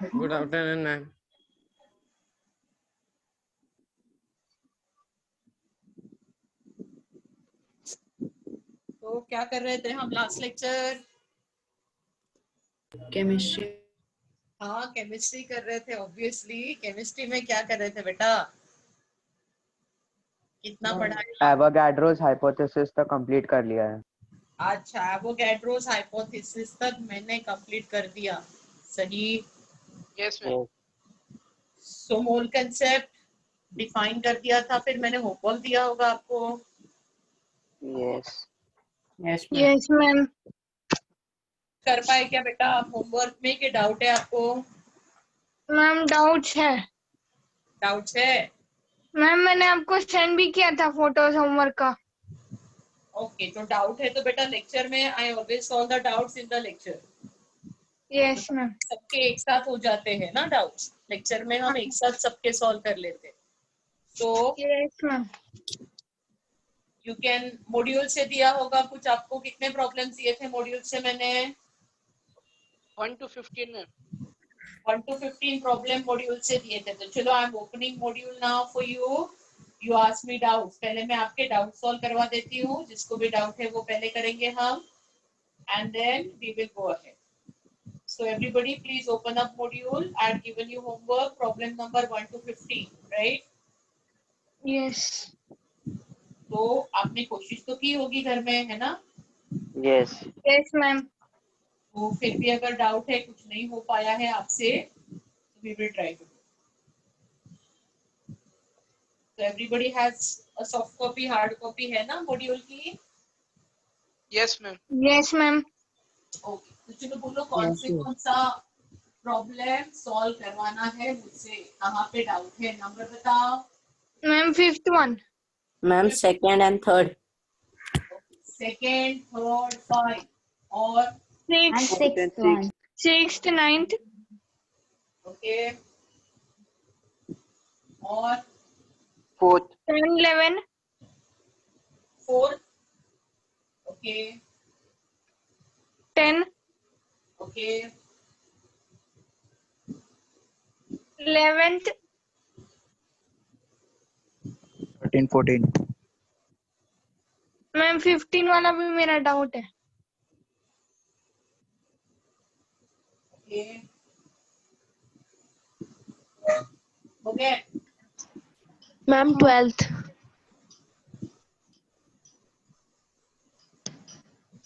Good afternoon ma'am. तो क्या कर रहे थे हम लास्ट लेक्चर? केमिस्ट्री। हाँ, केमिस्ट्री कर रहे थे। ऑब्वियसली केमिस्ट्री में क्या कर रहे थे बेटा? कितना पढ़ा है? एवोगाड्रोस हाइपोथेसिस तक कंप्लीट कर लिया है। अच्छा, एवोगैड्रोस हाइपोथेसिस तक मैंने कंप्लीट कर दिया। सही। Yes ma'am. So mole concept define कर दिया था, फिर मैंने होमवर्क दिया होगा आपको। Yes yes yes ma'am. कर पाए क्या बेटा आप होमवर्क में, कि डाउट है आपको? मैम डाउट्स है। डाउट्स है? मैम मैंने आपको सेंड भी किया था फोटोज होमवर्क का। ओके, तो डाउट है तो बेटा लेक्चर में I always solve the doubts in the lecture. Yes ma'am. सबके एक साथ हो जाते हैं ना डाउट्स, लेक्चर में हम एक साथ सबके सॉल्व कर लेते हैं। तो yes ma'am. You can, module से दिया होगा कुछ आपको। कितने प्रॉब्लम्स दिए थे मॉड्यूल से मैंने? 1 to 15 ma'am. 1 to 15 problem module से दिए थे। तो चलो I am opening module now for you. You ask me doubts. पहले मैं आपके डाउट सॉल्व करवा देती हूँ। जिसको भी डाउट है वो पहले करेंगे हम, and then we will go ahead. So everybody please open up module. I have given you homework problem number 1 to 15, right? Yes. तो आपने कोशिश तो की होगी घर में, है ना? Yes yes ma'am. तो फिर भी अगर डाउट है, कुछ नहीं हो पाया है आपसे, तो we will try to do. So everybody has a soft copy, hard copy है ना मॉड्यूल की? Yes ma'am. Yes ma'am. Okay, तो चलो बोलो कौन सा प्रॉब्लम सॉल्व करवाना है मुझसे, कहाँ पे डाउट है, नंबर बताओ। Ma'am fifth one. Ma'am second and third. Second, third, 5 और सिक्स्थ, नाइन्थ। ओके, और fourth 10, 11, 4th, okay 10, okay 11th, 13, 14। Ma'am 15 वाला भी मेरा डाउट है। ओके हो गया। Ma'am 12th।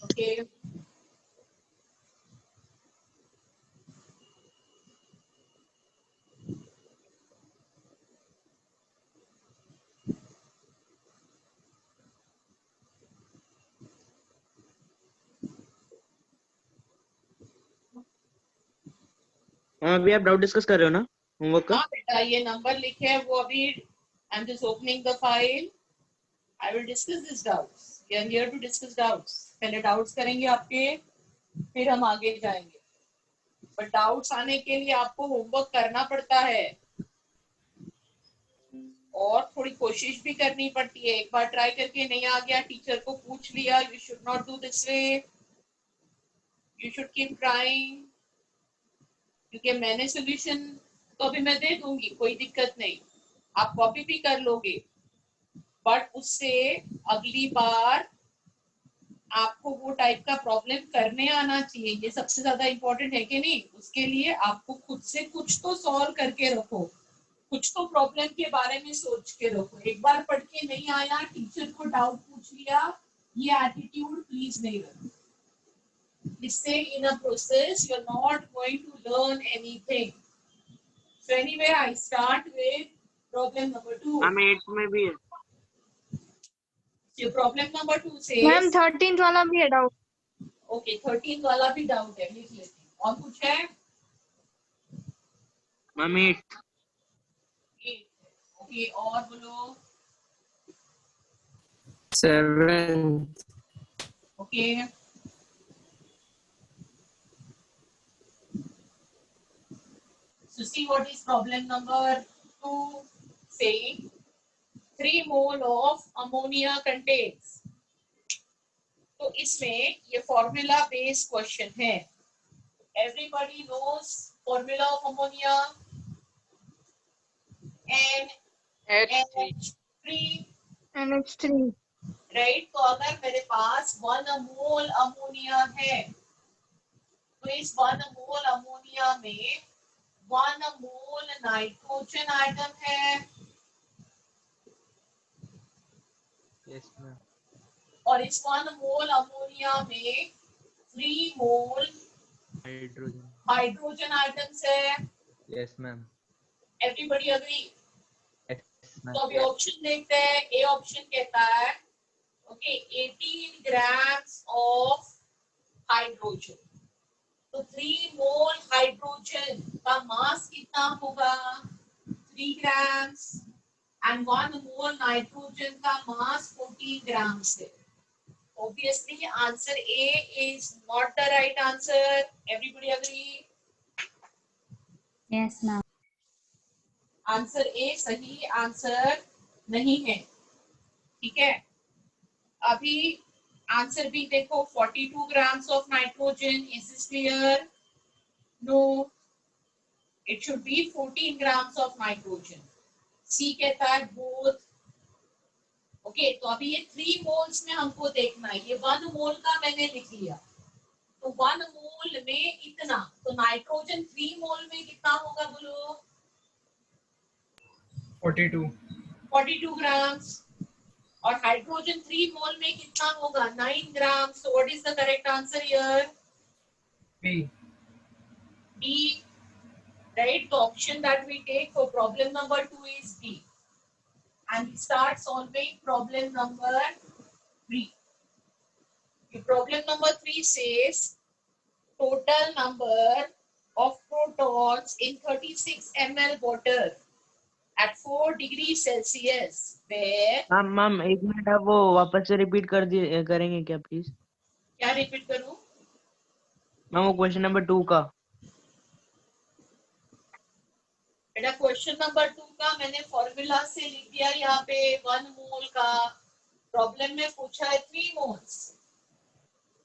ओके, अभी आप डाउट डिस्कस कर रहे हो ना होमवर्क का? हाँ बेटा, ये नंबर लिखे है वो अभी। I am just opening the file. I will discuss this doubts. We are here to discuss doubts. पहले डाउट्स करेंगे आपके, फिर हम आगे जाएंगे। बट डाउट्स आने के लिए आपको होमवर्क करना पड़ता है और थोड़ी कोशिश भी करनी पड़ती है। एक बार ट्राई करके नहीं आ गया, टीचर को पूछ लिया। You should not do this way, you should keep trying. क्योंकि मैंने सोल्यूशन तो अभी मैं दे दूंगी, कोई दिक्कत नहीं, आप कॉपी भी कर लोगे, बट उससे अगली बार आपको वो टाइप का प्रॉब्लम करने आना चाहिए। ये सबसे ज्यादा इम्पोर्टेंट है कि नहीं? उसके लिए आपको खुद से कुछ तो सॉल्व करके रखो, कुछ तो प्रॉब्लम के बारे में सोच के रखो। एक बार पढ़ के नहीं आया, टीचर को डाउट पूछ लिया, ये एटीट्यूड प्लीज नहीं रखो। इससे in a process you're not going to learn anything. So anyway, I start with problem number 2. Ma'am 8 में भी है। So problem number 2 ma'am says, 13th वाला भी है डाउट। okay, 13th वाला भी डाउट है, लिख लेती हूँ। और कुछ है? मैम 8। ओके, और बोलो। 7th। Okay, so see what is problem number 2 saying. 3 mole of ammonia contains. तो इसमें ये फॉर्मूला बेस्ड क्वेश्चन है। Everybody knows formula of ammonia H3. NH3, NH3. Right. तो अगर मेरे पास 1 मोल अमोनिया है तो इस 1 मोल अमोनिया में 1 मोल नाइट्रोजन आइटम है यस मैम। और इस 1 मोल अमोनिया में 3 मोल हाइड्रोजन। हाइड्रोजन आइटम्स है। Yes ma'am. Everybody agree? Yes तो मैम। अभी ऑप्शन देखते हैं। ए ऑप्शन कहता है ओके 18 ग्राम्स ऑफ हाइड्रोजन। तो 3 मोल हाइड्रोजन का मास कितना होगा? 3 ग्राम्स एंड 1 मोल नाइट्रोजन का मास 14 ग्राम्स है। Obviously, answer A is not the right answer. Everybody agree? Yes, ma'am. Answer A सही आंसर नहीं है। ठीक है, अभी आंसर बी देखो 42 grams of nitrogen. Is this clear? No, it should be 14 grams of nitrogen. C कहता है both. Okay, तो अभी ये 3 मोल्स में हमको देखना है। ये 1 मोल का मैंने लिख लिया, तो 1 मोल में इतना, तो नाइट्रोजन 3 मोल में कितना होगा बोलो? 42 ग्राम्स। और हाइड्रोजन 3 मोल में कितना होगा? 9 grams. So what is the correct answer here? B. Right, the option that we take for problem number 2 is B. And we start solving problem number 3. The problem number 3 says total number of protons in 36 ml water at 4 degrees Celsius where ma'am एक minute, आप वो वापस से repeat करेंगे क्या please? क्या repeat करूं? Ma'am वो क्वेश्चन नंबर 2 का। बेटा क्वेश्चन नंबर 2 का मैंने फॉर्मूला से लिख दिया यहाँ पे 1 मोल का। प्रॉब्लम में पूछा है 3 मोल्स।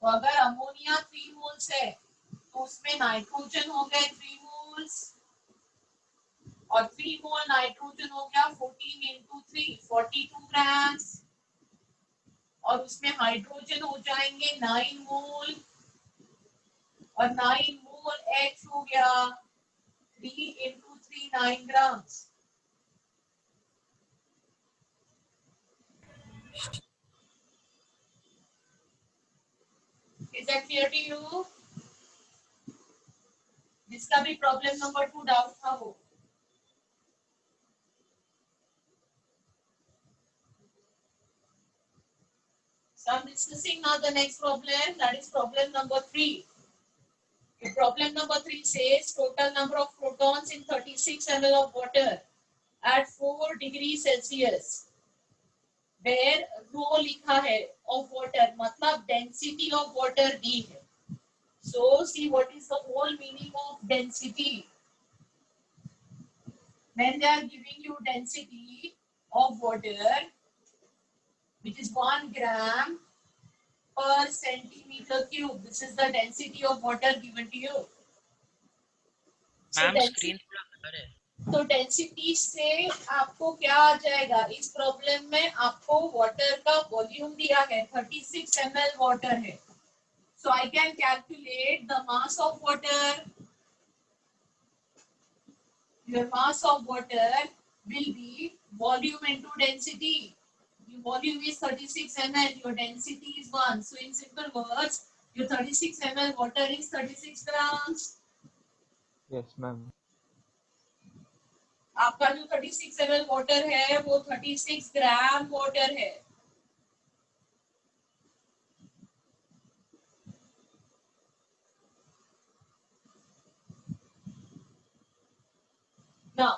तो अगर अमोनिया 3 मोल्स है तो उसमें नाइट्रोजन हो गए 3 मोल्स और 3 मोल नाइट्रोजन हो गया 14 इंटू 3 42 ग्राम्स और उसमें हाइड्रोजन हो जाएंगे 9 मोल और 9 मोल H हो गया 3 into 3 9 grams. Is that clear to you? जिसका भी प्रॉब्लम नंबर 2 डाउट था वो। So I'm discussing now the next problem, that is problem number 3. The problem number 3 says total number of protons in 36 ml of water at 4 degrees Celsius where rho लिखा है of water मतलब density of water दी है। So see what is the whole meaning of density. When they are giving you density of water which is 1 gram per centimeter cube, this is the density of water given to you. Ma'am screen पूरा colour है। तो density से आपको क्या आ जाएगा? इस problem में आपको वाटर का वॉल्यूम दिया है 36 ml वाटर है। So I can calculate the mass of water. Your mass of water will be volume into density. Your volume is 36 ml. Your density is 1. So in simple words, your 36 ml water is 36 grams. Yes ma'am. आपका जो 36 ml water है वो 36 gram water है। Now,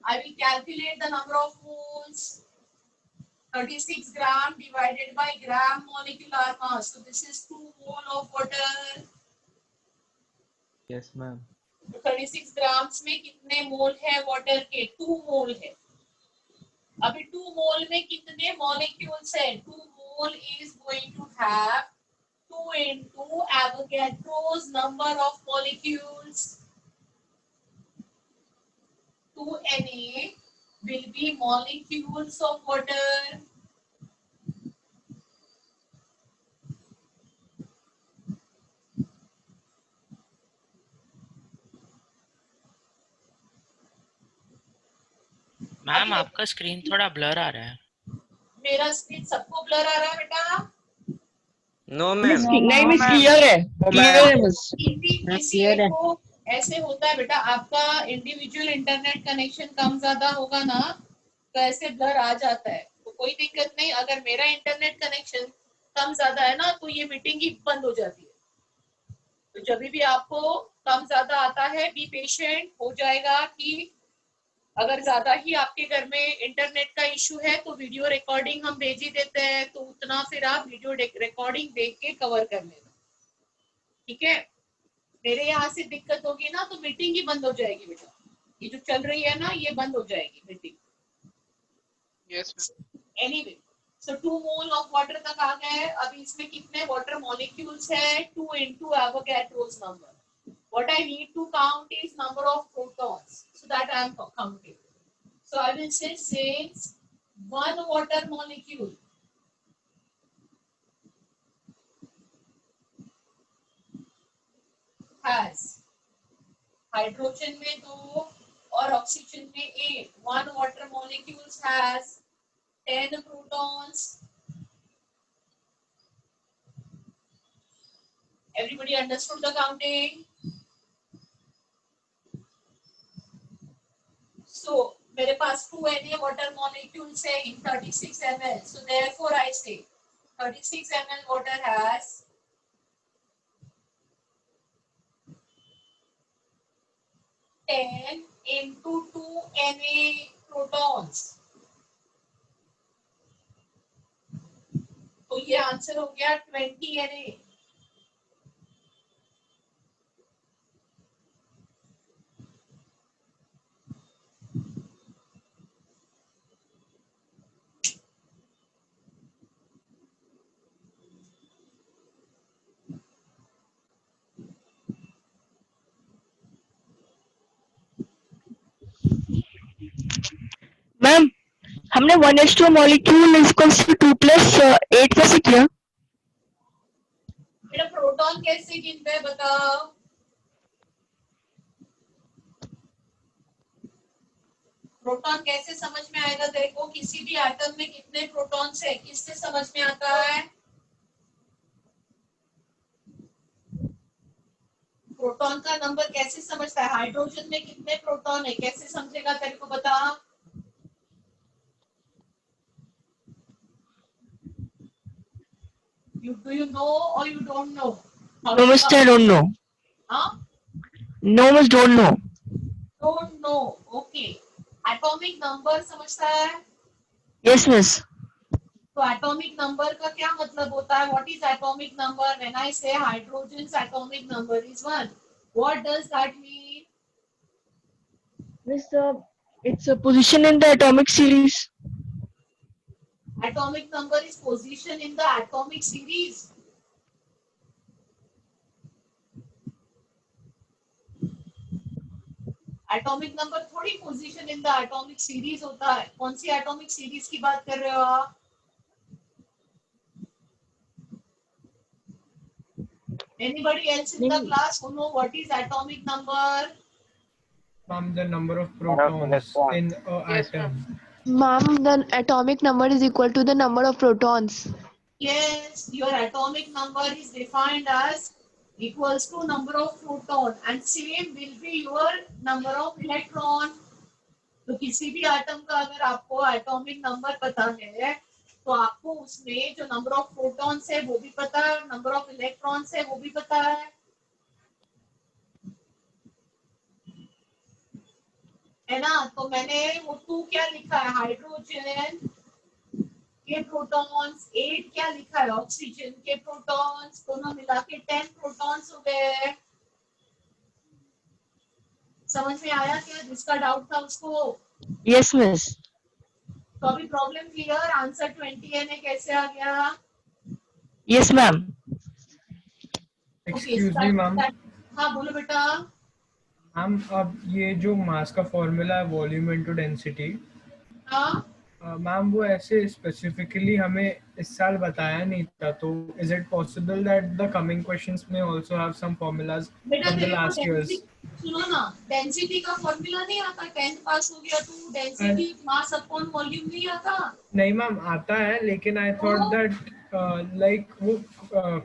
I will calculate the number of moles. 36 gram divided by gram molecular mass. So this is 2 mole of water. Yes ma'am. तो 36 grams में कितने मोल है water के? 2 मोल है। अभी 2 मोल में कितने मॉलिक्यूल्स है? 2 मोल is going to have 2 2 into Avogadro's number of molecules. 2Na will be molecules of water. Ma'am आपका स्क्रीन थोड़ा ब्लर आ रहा है. मेरा स्क्रीन सबको ब्लर आ रहा है बेटा? No ma'am. नहीं मिस क्लियर है, क्लियर है मिस. किसी clear एक है. को ऐसे होता है बेटा, आपका इंडिविजुअल इंटरनेट कनेक्शन कम ज्यादा होगा ना तो ऐसे ब्लर आ जाता है. तो कोई दिक्कत नहीं, अगर मेरा इंटरनेट कनेक्शन कम ज्यादा है ना तो ये मीटिंग ही बंद हो जाती है. तो जब भी आपको कम ज्यादा आता है बी पेशेंट, हो जाएगा ठीक. अगर ज्यादा ही आपके घर में इंटरनेट का इशू है तो वीडियो रिकॉर्डिंग हम भेज ही देते हैं, तो उतना फिर आप वीडियो रिकॉर्डिंग देख के कवर कर लेना. ठीक है, मेरे यहाँ से दिक्कत होगी ना तो मीटिंग ही बंद हो जाएगी बेटा. ये जो चल रही है ना ये बंद हो जाएगी meeting. Yes, anyway, so 2 mole of water तक आ गए. अभी इसमें कितने वाटर मॉलिक्यूल्स है? 2 into Avogadro's number. What I need to count is number of protons, so that I am counting. So I will say since one water molecule has hydrogen में 2 और oxygen में 8, one water molecule has 10 protons. Everybody understood the counting? So मेरे पास 2 Na water molecules है in 36 ml. So therefore I say 36 ml water has 10 into 2 Na protons. तो ये answer हो गया 20 Na. Ma'am हमने 1h2 molecule equals to 2 plus 8 कैसे किया? बेटा प्रोटॉन कैसे गिनते हैं बताओ? प्रोटॉन कैसे समझ में आएगा? देखो किसी भी एटम में कितने प्रोटॉन्स है किससे समझ में आता है? प्रोटॉन का नंबर कैसे समझता है? हाइड्रोजन में कितने प्रोटॉन है कैसे समझेगा? तेरे को बता. Do you know or you don't know? No miss, I don't know. Huh? No miss, don't know. Don't know. Okay. Atomic number समझता है? Yes miss. तो atomic number का क्या मतलब होता है? What is atomic number? When I say hydrogen's atomic number is 1, what does that mean? Miss, it's a position in the atomic series. Atomic number is position in the atomic series. Atomic number थोड़ी position in the atomic series होता है. कौन सी atomic series की बात कर रहे हो आप? Anybody else in the class who know what is atomic number? Ma'am, the number of protons in a Yes, atom. Ma'am, the atomic number is equal to the number of protons. Yes, your atomic number is defined as equals to number of proton and same will be your number of electron. तो किसी भी atom का अगर आपको atomic number पता है तो आपको उसमें जो नंबर ऑफ प्रोटॉन्स है वो भी पता है, नंबर ऑफ इलेक्ट्रॉन्स है वो भी पता है ना. तो मैंने वो 2 क्या लिखा है? हाइड्रोजन के प्रोटॉन्स. 8 क्या लिखा है? ऑक्सीजन के प्रोटॉन्स. दोनों मिला के 10 प्रोटॉन्स हो गए. समझ में आया क्या? जिसका डाउट था उसको? Yes miss. तो अभी प्रॉब्लम क्लियर. आंसर 20 है कैसे आ गया? Yes ma'am. Excuse me ma'am. हाँ बोलो बेटा। मैम अब ये जो मास का फॉर्मूला है वॉल्यूम इनटू डेंसिटी, हाँ मैम वो ऐसे स्पेसिफिकली हमें इस साल बताया नहीं था, तो is it possible that the coming questions में आल्सो हैव सम फॉर्मूलाज बेटा फ्रॉम द तेरे को लास्ट इयर्स? सुनो ना, डेंसिटी का फॉर्मूला नहीं आता? 10th पास हो गया तू, डेंसिटी मास अपॉन वॉल्यूम नहीं आता? नहीं मैम आता है, लेकिन आई थॉट दैट लाइक वो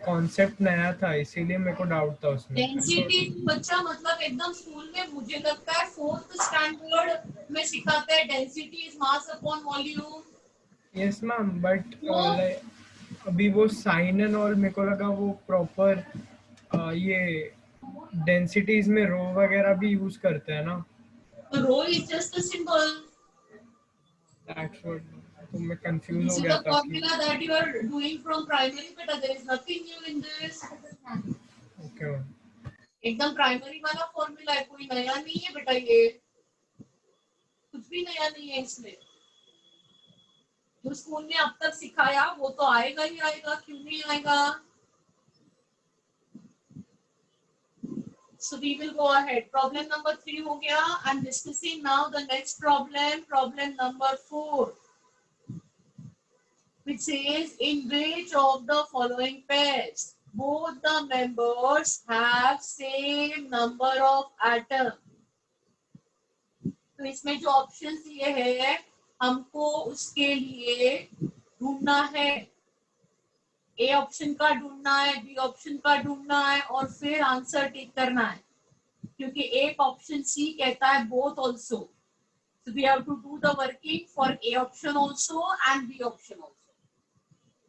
कॉन्सेप्ट नया था, इसीलिए मेरे को डाउट था उसमें। डेंसिटी बच्चा मतलब एकदम स्कूल में मुझे लगता है 4th स्टैंडर्ड में सिखाते हैं density is mass upon volume. Yes ma'am, but अभी वो साइन एंड ऑल मेरे को लगा वो प्रॉपर ये डेंसिटीज में रो वगैरह भी यूज करते हैं ना। Rho is just a symbol. That's what, तो मैं कंफ्यूज This हो is गया the था कि formula that you are doing from primary, but there is nothing new in this. Okay ma'am. एकदम प्राइमरी वाला फॉर्मूला है, कोई नया नहीं है बेटा, ये कुछ भी नया नहीं है इसमें। जो स्कूल ने अब तक सिखाया वो तो आएगा ही आएगा, क्यों नहीं आएगा? So we will go ahead. Problem number 3 हो गया. I'm discussing now the next problem, problem number 4, which says in which of the following pairs both the members have same number of atoms. तो इसमें जो option ये है हमको उसके लिए ढूंढना है। ए ऑप्शन का ढूंढना है, बी ऑप्शन का ढूंढना है और फिर आंसर टिक करना है, क्योंकि एक ऑप्शन सी कहता है both also. So we have to do the working for A option also and B option also.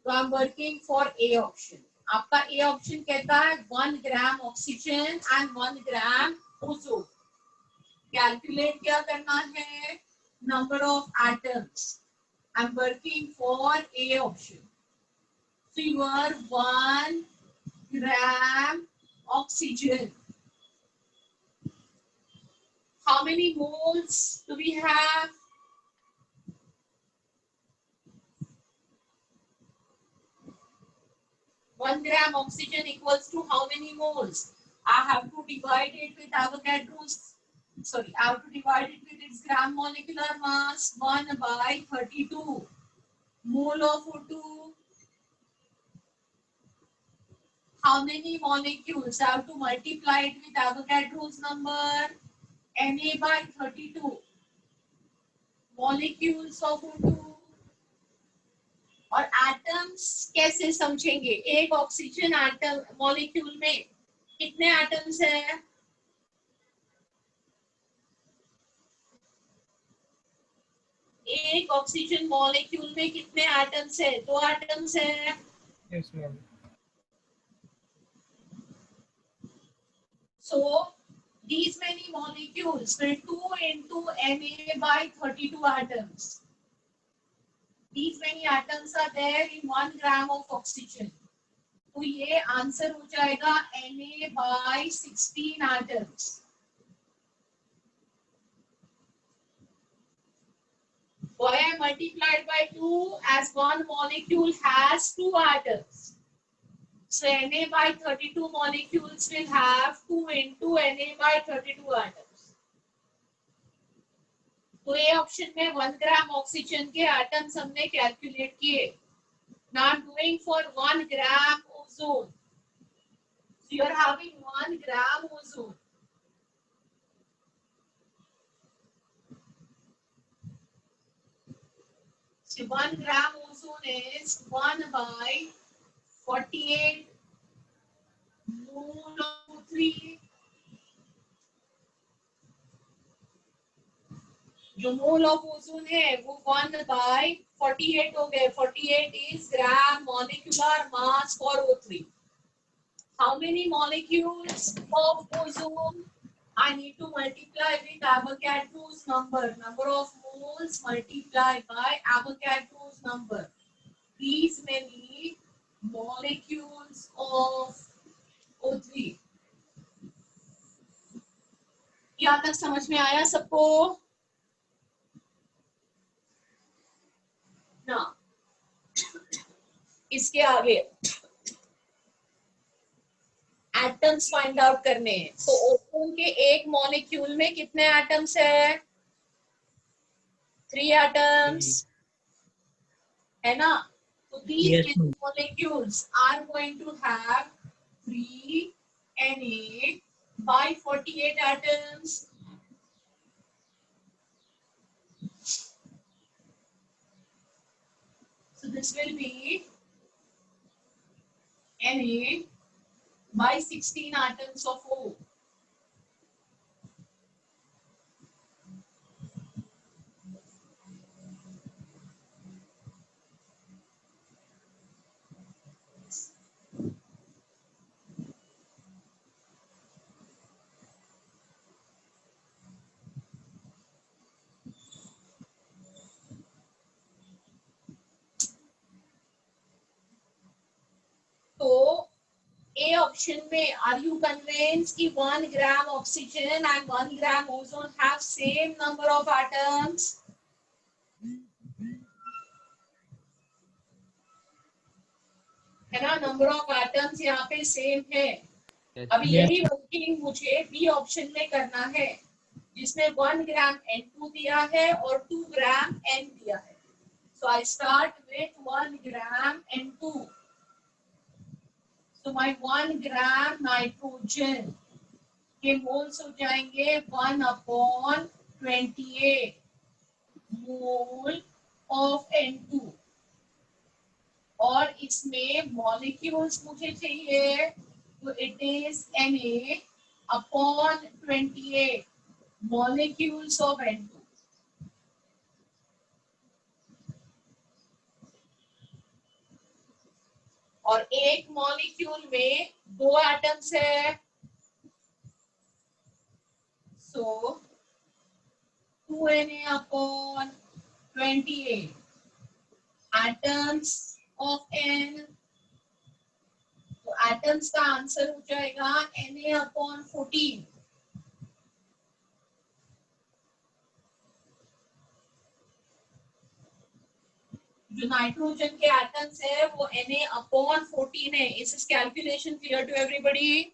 So I'm working for A option. आपका A option कहता है 1 gram oxygen and 1 gram ozone. Calculate क्या करना है? Number of atoms. I'm working for A option. So your 1 gram oxygen. How many moles do we have? One gram oxygen equals to how many moles? I have to divide it with Avogadro's. Sorry, I have to divide it with its gram molecular mass 1/32. Mole of O2. How many molecules? I have to multiply it with Avogadro's number. Na/32 molecules of O2। और atoms कैसे समझेंगे? एक oxygen atom molecule में कितने atoms है? एक oxygen molecule में कितने एटम्स है? 2 एटम्स है। Yes ma'am. So these many molecules will 2 into Na/32 atoms. These many atoms are there in 1 gram of oxygen. तो ये आंसर हो जाएगा Na/16 atoms. Why I multiplied by 2? As one molecule has 2 atoms. So Na/32 molecules will have 2 into Na/32 atoms. तो ये option में 1 gram oxygen के atoms हमने calculate किए। Now I'm doing for 1 gram ozone. So you are having 1 gram ozone. So 1 gram ozone is 1/48 mole of O3. जो mole of ozone है वो 1/48 हो गए। 48 is gram molecular mass for O3. How many molecules of ozone? I need to multiply with Avogadro's number. Number of moles multiplied by Avogadro's number. These many molecules of O3. यहाँ तक समझ में आया सबको? ना इसके आगे एटम्स फाइंड आउट करने हैं। तो ओजोन के एक मॉलिक्यूल में कितने एटम्स है? 3 एटम्स, है ना? तो these Yes, ma'am. molecules are going to have 3 Na by 48 atoms. So this will be Na by 16 atoms of O. तो A option में are you convinced कि 1 gram oxygen and 1 gram ozone have same number of atoms? है ना, number of atoms यहाँ पे same है। अभी यही वर्किंग मुझे बी ऑप्शन में करना है, जिसमें 1 ग्राम N2 दिया है और 2 ग्राम N दिया है। So I start with 1 gram N2। So my 1 gram nitrogen के मोल्स हो जाएंगे 1/28 मोल ऑफ N2। और इसमें मॉलिक्यूल्स मुझे चाहिए, तो it is Na/28 molecules of N2। और एक मॉलिक्यूल में 2 एटम्स है, सो 2Na/28 एटम्स ऑफ N। तो एटम्स का आंसर हो जाएगा Na/14। जो नाइट्रोजन के एटम्स है वो Na/14 है। इस कैलकुलेशन क्लियर टू एवरीबॉडी?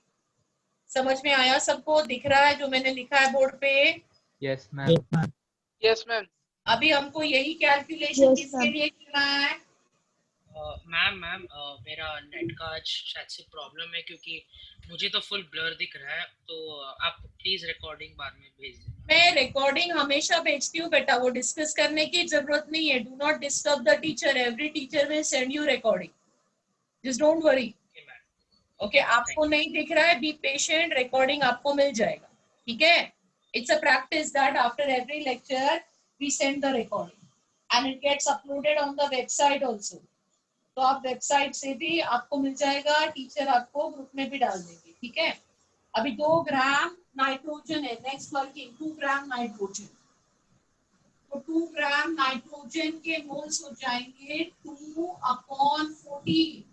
समझ में आया सबको? दिख रहा है जो मैंने लिखा है बोर्ड पे? Yes, ma'am. Yes, ma'am. अभी हमको यही कैलकुलेशन Yes, किसके ma'am. लिए करना है? मैम मेरा नेट का आज शायद से प्रॉब्लम है, क्योंकि मुझे तो फुल ब्लर दिख रहा है, तो आप प्लीज रिकॉर्डिंग बाद में भेज देना। मैं रिकॉर्डिंग हमेशा भेजती हूँ बेटा, वो डिस्कस करने की जरूरत नहीं है। Do not disturb the teacher, every teacher will send you recording, just don't worry. Okay ma'am. Okay, आपको नहीं दिख रहा है, बी पेशेंट, रिकॉर्डिंग आपको मिल जाएगा, ठीक है? It's a practice that after every lecture we send the recording and it gets uploaded on the website also. तो आप वेबसाइट से भी आपको मिल जाएगा, टीचर आपको ग्रुप में भी डाल देंगे, ठीक है? अभी 2 ग्राम नाइट्रोजन है, नेक्स्ट वर्किंग 2 ग्राम नाइट्रोजन। तो 2 ग्राम नाइट्रोजन के मोल्स हो जाएंगे 2/14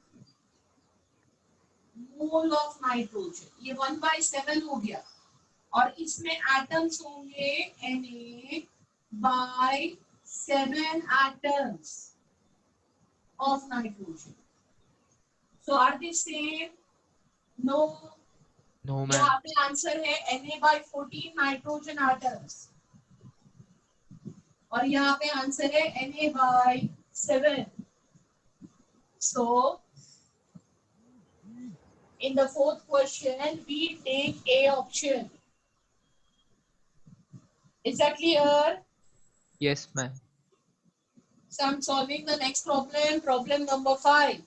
मोल ऑफ नाइट्रोजन। ये 1/7 हो गया। और इसमें एटम्स होंगे Na/7 atoms of nitrogen. So are they same? No. No, यहाँ ma'am. पे आंसर है Na/14 नाइट्रोजन एटम्स, और यहाँ पे आंसर है Na/7। So in the fourth question we take A option. Is that clear? Yes, ma'am. So I'm solving the next problem, problem number 5.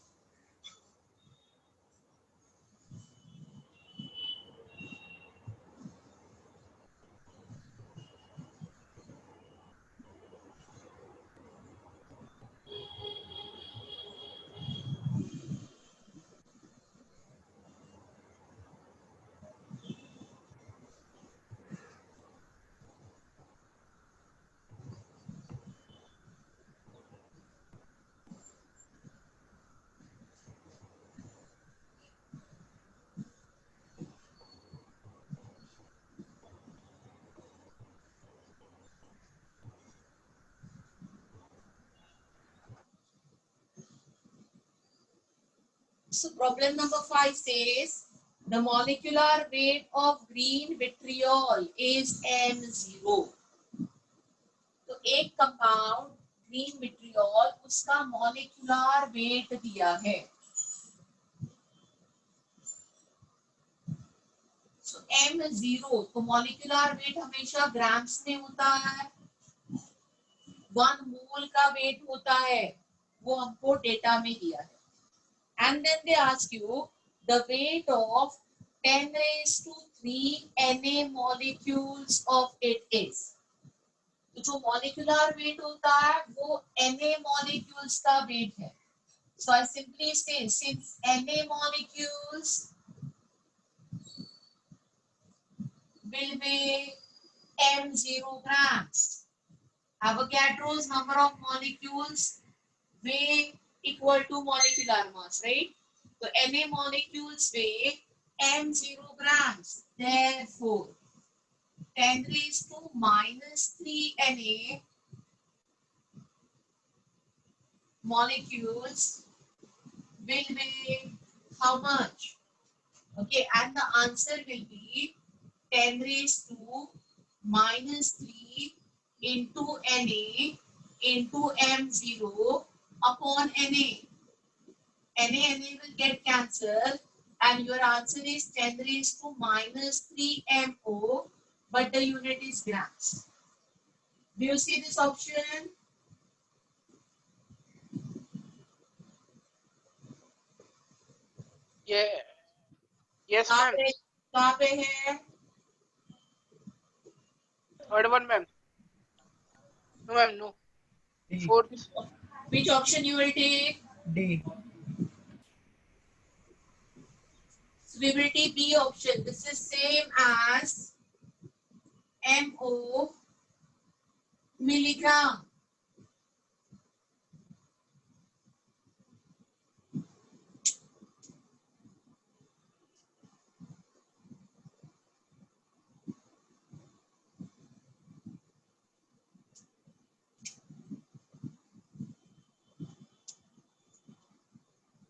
So problem number 5 says The molecular weight of green vitriol is M0. तो एक compound green vitriol उसका molecular weight दिया है. So M0 तो molecular weight हमेशा grams में होता है. 1 मोल का वेट होता है, वो हमको डेटा में दिया है. And then they ask you the weight of 10 raised to 3 Na molecules of it is. तो जो मॉलिक्यूलर वेट होता है वो Na molecules का वेट है. So I simply say since Na molecules will weigh M0 grams, Avogadro's number of molecules weigh equal to molecular mass, right? So Na molecules weigh M0 grams. Therefore, 10 raised to minus 3 Na molecules will weigh how much? Okay, and the answer will be 10 raised to minus 3 into Na into M0 upon Na. Na will get cancelled and your answer is 10 raised to minus 3 MO, but the unit is grams. Do you see this option? Yeah. Yes, ma'am. कहाँ पे है? Third one, ma'am. No, ma'am, no. D. Fourth. Which option you will take? D. So we will take B option. This is same as MO milligram.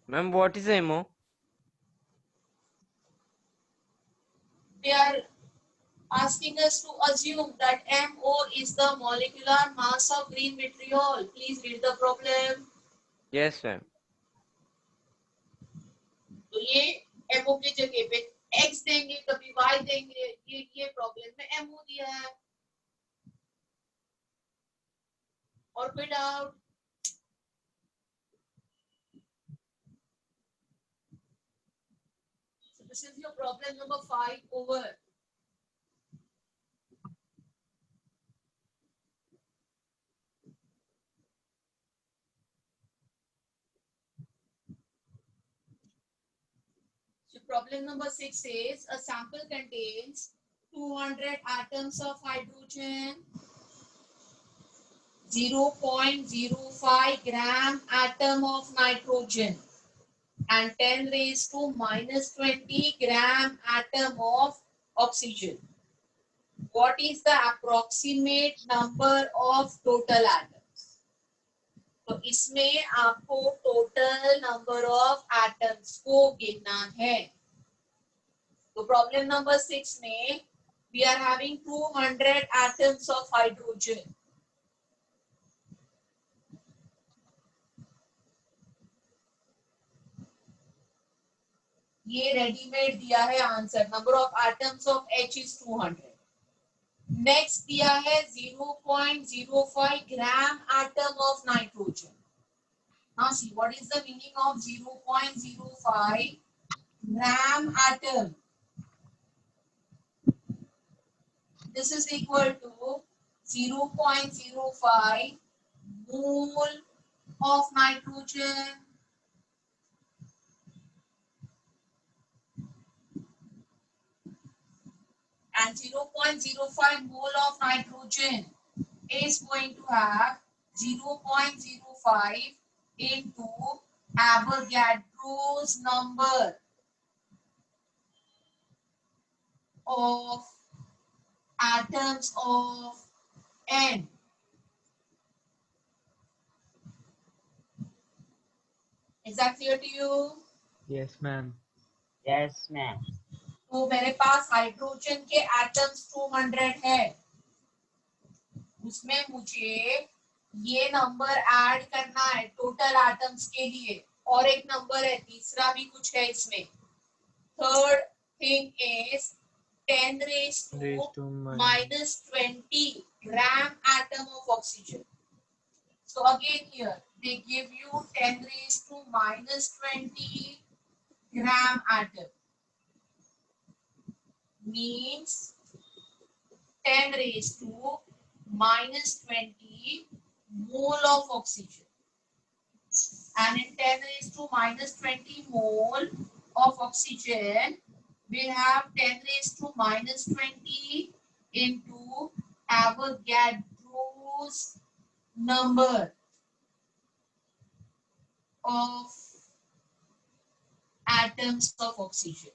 Ma'am, what is MO? They are asking us to assume that MO is the molecular mass of green vitriol. Please read the problem. Yes, ma'am. तो ये MO की जगह पे X देंगे, कभी Y देंगे. ये problem में MO दिया है. और कोई doubt? So this is your problem number 5 over. So problem number 6 is a sample contains 200 atoms of hydrogen, 0.05 gram atom of nitrogen, and 10 raised to minus 20 gram atom of oxygen. What is the approximate number of total atoms? तो इसमें आपको total number of atoms को गिनना है. तो problem number 6 में we are having 200 atoms of hydrogen. ये readymade दिया है answer. Number of atoms of H is 200. Next दिया है 0.05 gram atom of nitrogen. Now see what is the meaning of 0.05 gram atom. This is equal to 0.05 mole of nitrogen and 0.05 mole of nitrogen is going to have 0.05 into Avogadro's number of atoms of N. Is that clear to you? Yes, ma'am. Yes, ma'am. तो मेरे पास hydrogen के atoms 200 है, उसमें मुझे ये number add करना है total atoms के लिए, और एक नंबर है तीसरा भी कुछ है इसमें. Third thing is 10 raised to minus 20 gram atom of oxygen. So again here they give you 10 raised to minus 20 gram atom, means 10 raised to minus 20 mole of oxygen, and in 10 raised to minus 20 mole of oxygen we have 10 raised to minus 20 into Avogadro's number of atoms of oxygen.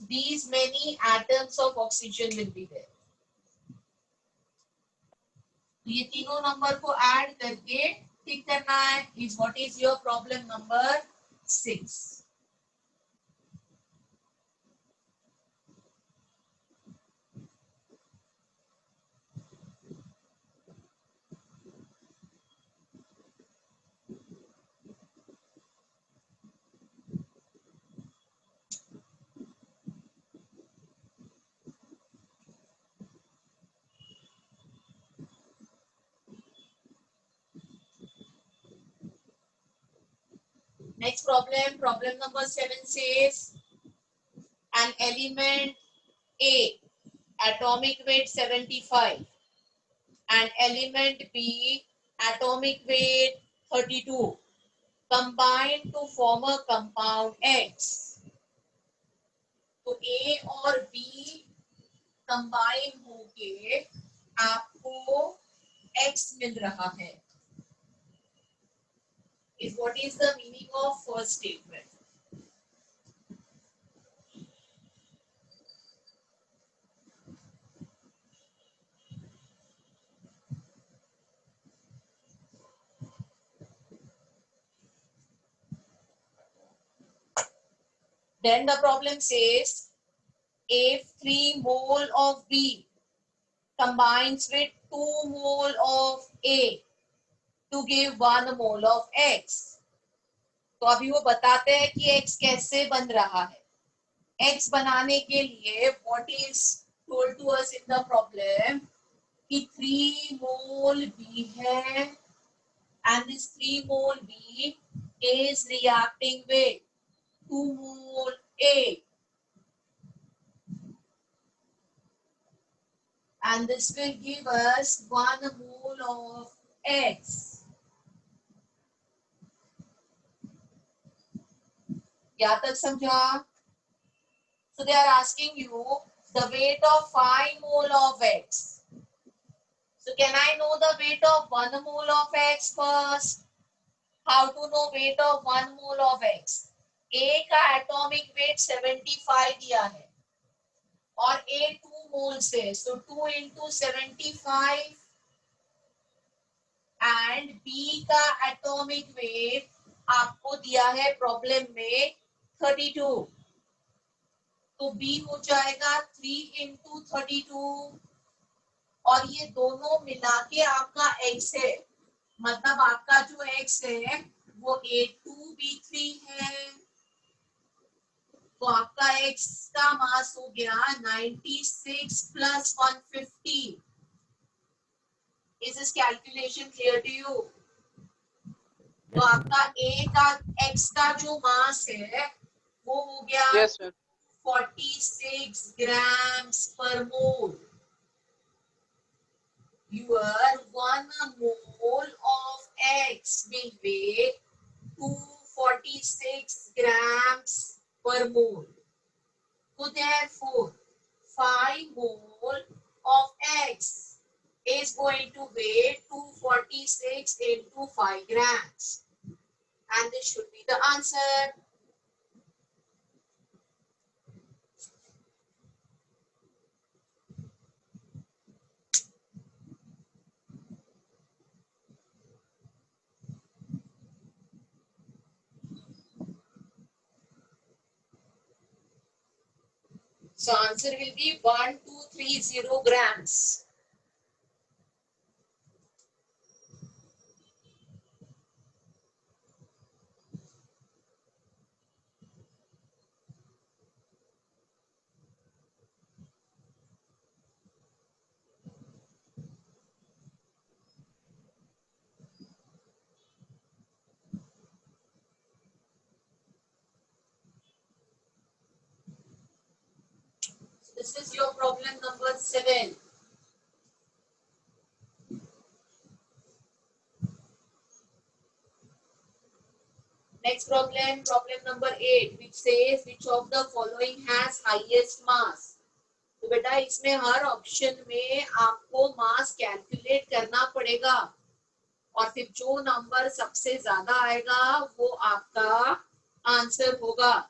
These many atoms of oxygen will be there. ये तीनों number को add करके ठीक करना है. Is what is your problem number 6. Next problem, problem number 7 says an element A, atomic weight 75, and element B, atomic weight 32, combine to form a compound X. तो A और B combine होके आपको X मिल रहा है. Is what is the meaning of first statement? Then the problem says if 3 mole of B combines with 2 mole of A to give 1 mole of X. तो अभी वो बताते हैं कि X कैसे बन रहा है. X बनाने के लिए what is told to us in the problem कि 3 mole B है and this 3 mole B is reacting with 2 mole A, and this will give us 1 mole of X. क्या तक समझा? So they are asking you the weight of 5 mole of X. So can I know the weight of 1 mole of X first? How to know weight of 1 mole of X? A का atomic weight 75 दिया है और A 2 moles है, so 2 into 75, and B का atomic weight आपको दिया है problem में 32, तो B हो जाएगा 3 into 32, और ये दोनों मिला के आपका X है, मतलब आपका जो X है वो A2B3 है, तो आपका X का मास हो गया 96 plus 150. Is this calculation clear to you? तो आपका A का X का जो मास है वो हो गया Yes, sir. 46 grams per mole. Your 1 mole of X will weigh 246 grams per mole. So therefore, 5 mole of X is going to weigh 246 into 5 grams. And this should be the answer. So answer will be 1230 grams. This is your problem number 7. Next problem, problem number 8, which says which of the following has highest mass. तो बेटा इसमें हर option में आपको mass calculate करना पड़ेगा और फिर जो नंबर सबसे ज्यादा आएगा वो आपका आंसर होगा.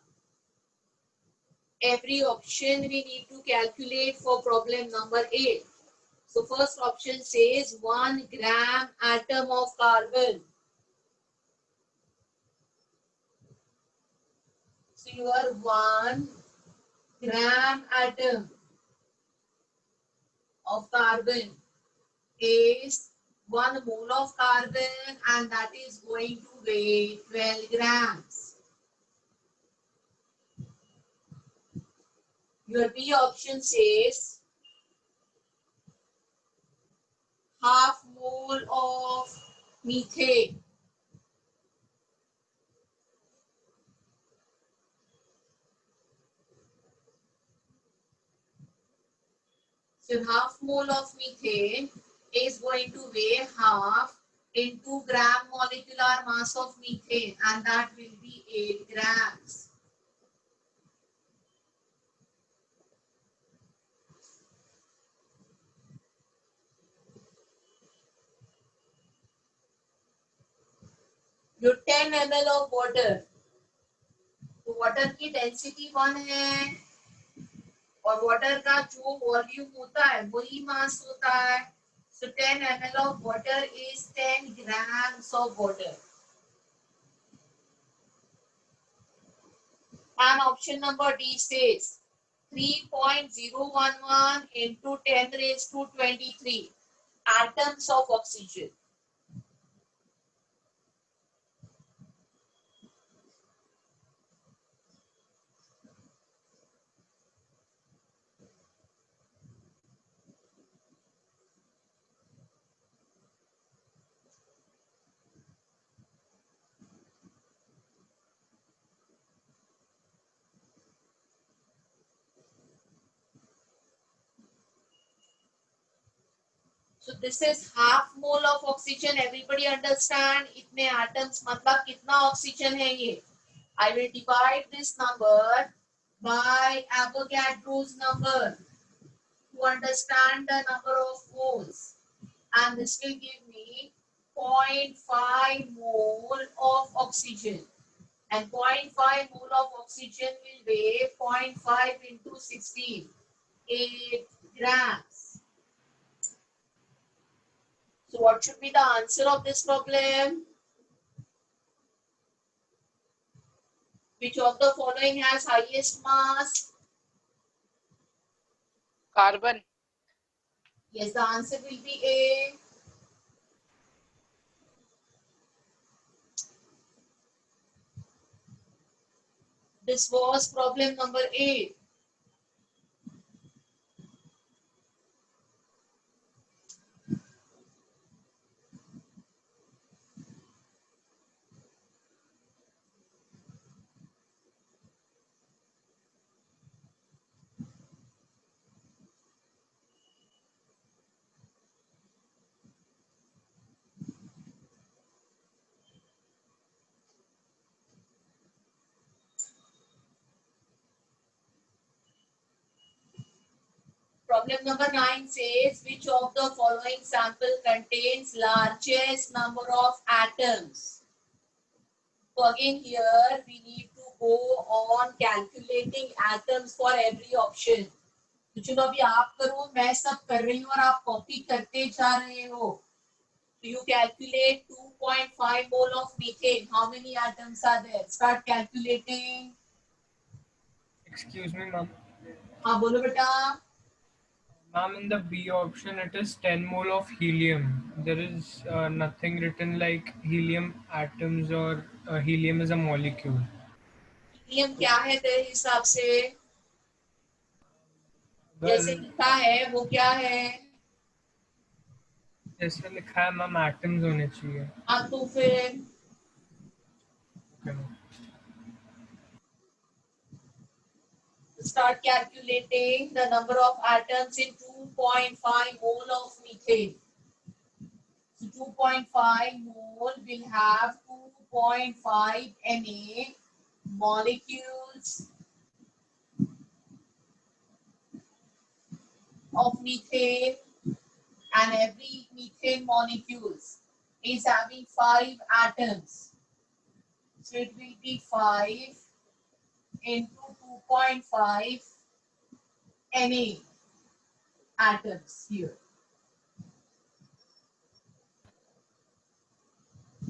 Every option we need to calculate for problem number 8. So first option says 1 gram atom of carbon. So your 1 gram atom of carbon is 1 mole of carbon and that is going to weigh 12 grams. Your B option says half mole of methane. So half mole of methane is going to weigh half into gram molecular mass of methane and that will be 8 grams. Your 10 ml of water. तो water की density 1 है और water का जो volume होता है वही मास होता है. So 10 ml of water is 10 grams of water. And option number D says 3.011 into 10 raised to 23 atoms of oxygen. So this is half mole of oxygen. Everybody understand? इतने atoms मतलब कितना oxygen है ये? I will divide this number by Avogadro's number to understand the number of moles, and this will give me 0.5 mole of oxygen, and 0.5 mole of oxygen will weigh 0.5 into 16, 8 grams. So what should be the answer of this problem? Which of the following has highest mass? Carbon. Yes, the answer will be A. This was problem number 8. Problem number 9 says which of the following sample contains largest number of atoms? So again here we need to go on calculating atoms for every option. तो चलो अभी आप करो, मैं सब कर रही हूँ और आप कॉपी करते जा रहे हो. So you calculate 2.5 mole of methane. How many atoms are there? Start calculating. Excuse me, ma'am. हाँ बोलो बेटा. Ma'am, in the B option, it is 10 mole of helium. There is nothing written like helium atoms or helium is a molecule. Helium क्या है तेरे हिसाब से? Well, जैसे लिखा है वो क्या है? जैसे लिखा है मैम atoms होने चाहिए. हाँ तो फिर Okay, ma'am. start calculating the number of atoms in 2.5 mole of methane. So 2.5 mole will have 2.5 Na molecules of methane, and every methane molecules is having 5 atoms. So it will be 5 into 2.5 Na atoms here.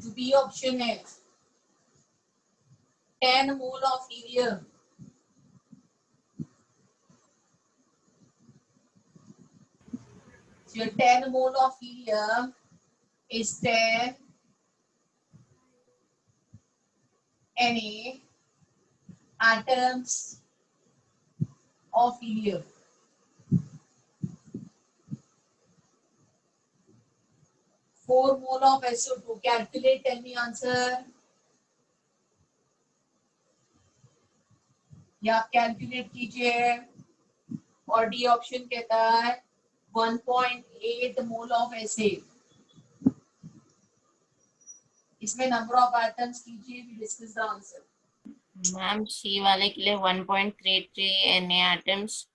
To B option is 10 mole of helium. So your 10 mole of helium is 10 Na atoms of helium. Four mole of SO2. Calculate. Tell me answer. या आप calculate कीजिए. और D option कहता है 1.8 mole of acid. इसमें number of atoms कीजिए. We discuss the answer. Ma'am C वाले के लिए 1.33 Na atoms.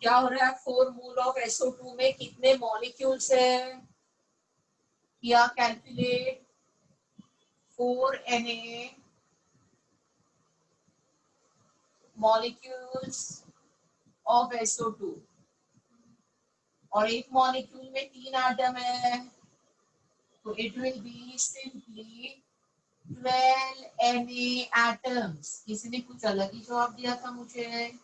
क्या हो रहा है? 4 मोल ऑफ SO2 में कितने मॉलिक्यूल्स है? या calculate. 4 Na molecules of SO2. और एक मॉलिक्यूल में 3 आटम है, तो it will be simply 12 Na atoms. किसी ने कुछ अलग ही जवाब दिया था मुझे।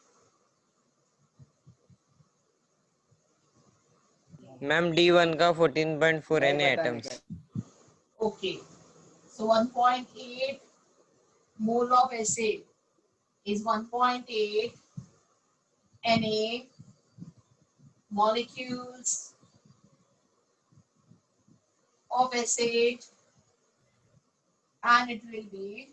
मैम D1 का 14.4 Na atoms. Okay, so 1.8 mole of acid is 1.8 Na molecules of acid, and it will be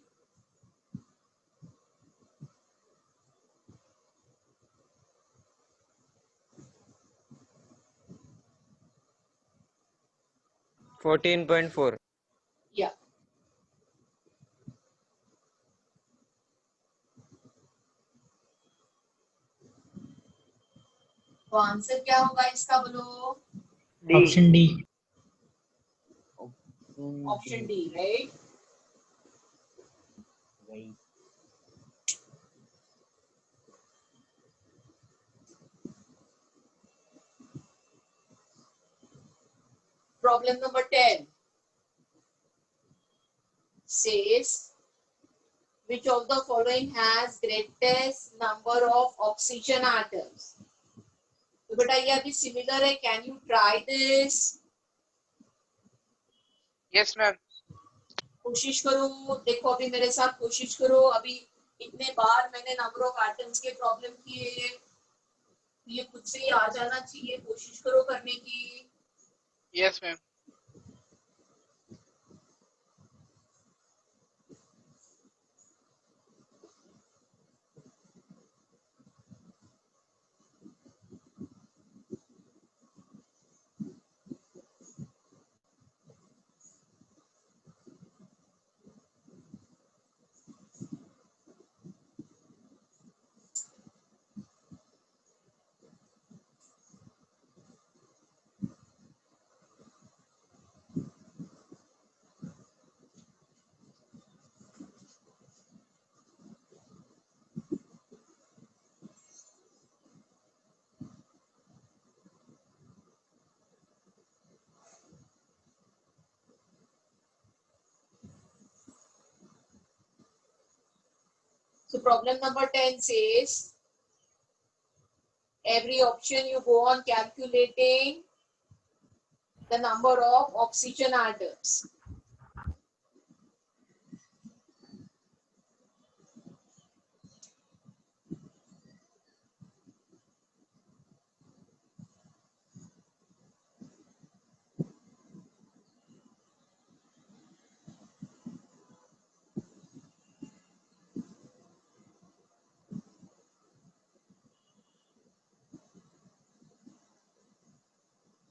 14.4। yeah. तो आंसर क्या होगा इसका बोलो? Option D. Option D, right? Problem number 10 says, which of the following has greatest number of oxygen atoms? तो बेटा ये अभी similar है, can you try this? Yes ma'am. कोशिश करो, देखो अभी मेरे साथ कोशिश करो। अभी इतने बार मैंने नंबर ऑफ एटम्स के प्रॉब्लम किए, ये खुद से ही आ जाना चाहिए। कोशिश करो करने की। Yes ma'am. So problem number 10 says, every option you go on calculating the number of oxygen atoms.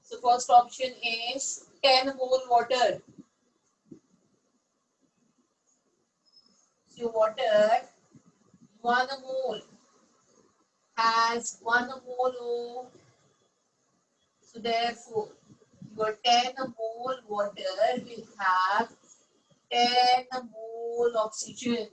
So first option is 10 mole water. So water, 1 mole has 1 mole O. So therefore, your 10 mole water will have 10 mole oxygen.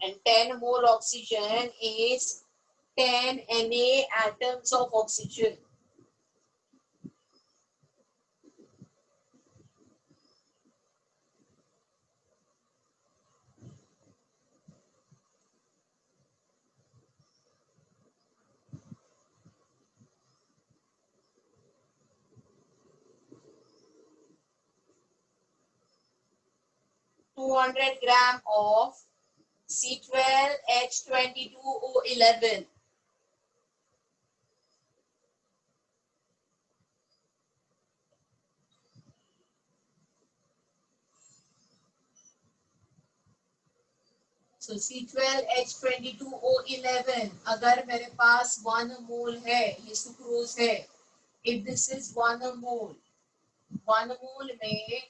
And 10 mole oxygen is 10 Na atoms of oxygen. (200 grams of C12H22O11. So C12H22O11 अगर मेरे पास 1 मोल है, ये sucrose है। If this is 1 मोल, 1 मोल में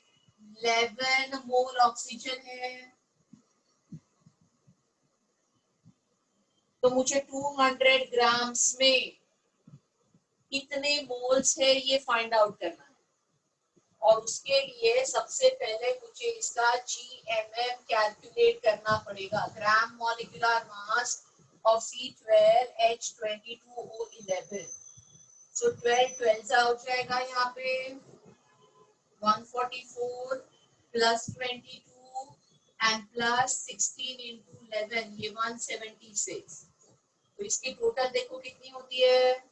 11 मोल oxygen है, तो मुझे 200 grams में कितने मोल्स है ये फाइंड आउट करना है। और उसके लिए सबसे पहले मुझे इसका GMM कैलकुलेट करना पड़ेगा, gram molecular mass of C12H22O11। सो 12 12 हो जाएगा यहाँ पे 144 प्लस 22 एंड प्लस 16 इंटू 11, ये 176। तो इसकी टोटल देखो कितनी होती है,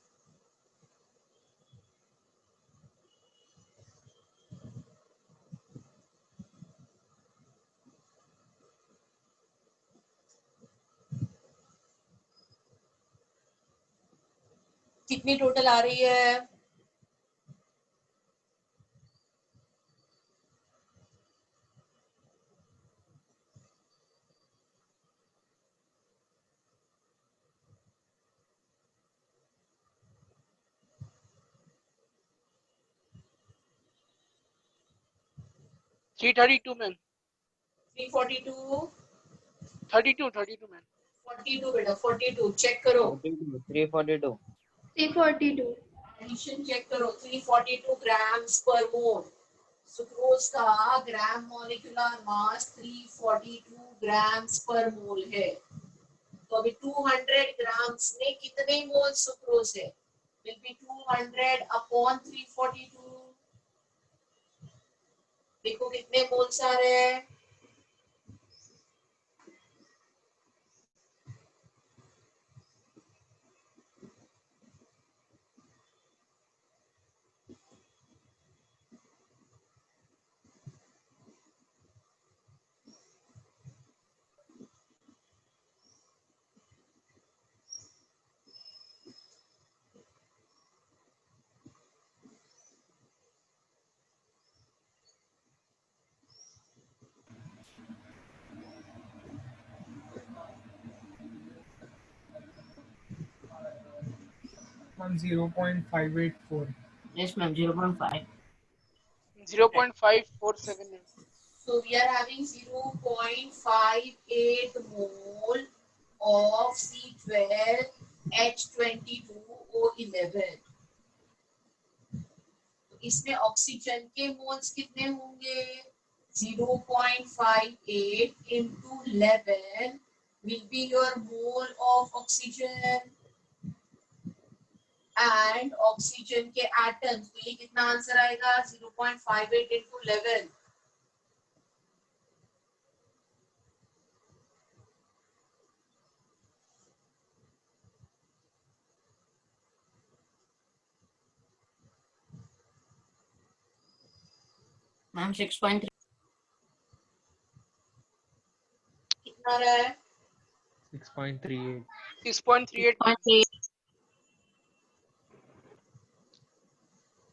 कितनी टोटल आ रही है, थ्री 32 मैम 342 32 मैम 42 बेटा 42 चेक करो, 342 342 एडिशन चेक करो, 342 ग्राम्स पर मोल। सुक्रोज का ग्राम मॉलिक्यूलर मास 342 ग्राम्स पर मोल है। तो अभी 200 ग्राम्स में कितने मोल सुक्रोज है, विल बी 200 अपॉन 342। देखो कितने मोल्स आ रहे हैं, ma'am 0.584। Yes, ma'am. 0.5. 0.547 ma'am. so we are having 0.58 mole of C12H22O11। इसमें ऑक्सीजन के मोल्स कितने होंगे, 0.58 into 11 will be your mole of oxygen and oxygen के एटम्स, तो ये कितना आंसर आएगा 0.58 into 11, Ma'am, 6.3. कितना रहा है 6.38. 6.38 मैम।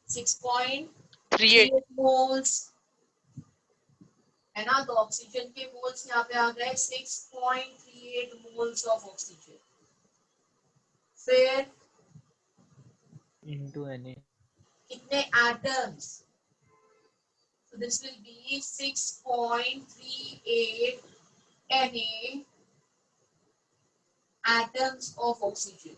6.38 मोल्स है ना, तो ऑक्सीजन के मोल्स यहाँ पे आ गए 6.38 मोल्स ऑफ ऑक्सीजन। फिर Into Na. कितने atoms, so this will be 6.38 Na atoms of oxygen।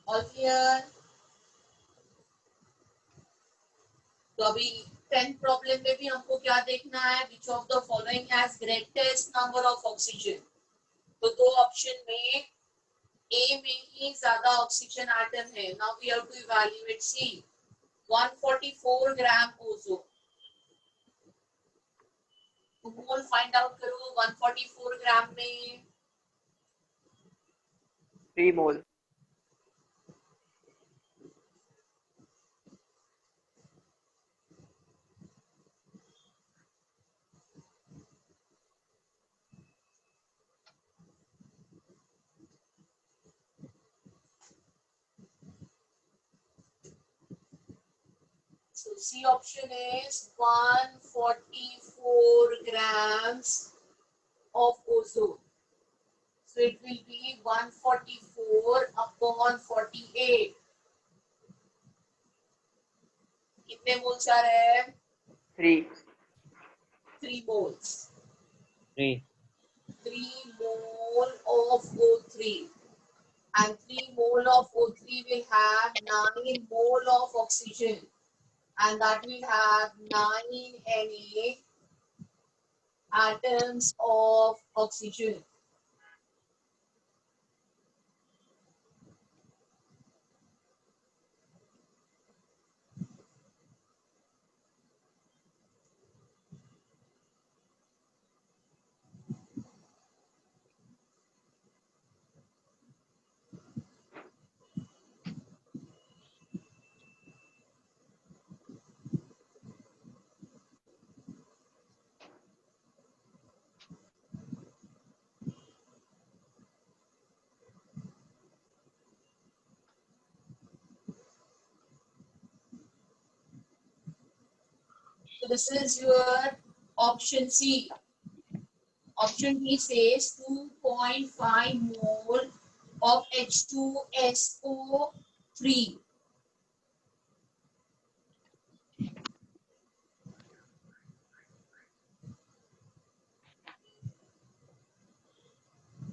All clear? तो अभी 10th प्रॉब्लम में भी हमको क्या देखना है, which of the following has greatest number of oxygen. तो दो ऑप्शन में ए में ही ज्यादा ऑक्सीजन एटम है। Now we have to evaluate C 144 gram ozone, तो मोल फाइंड आउट करो 144 ग्राम में 3 मोल। So C option is 144 grams of ozone. So it will be 144 upon 48. कितने मोल्स आ रहे हैं? 3. 3 moles. 3. 3 mole of O3. And 3 mole of O3 will have 9 mole of oxygen. And that will have 9 Na atoms of oxygen. So this is your option C. Option B says 2.5 mole of H2SO3.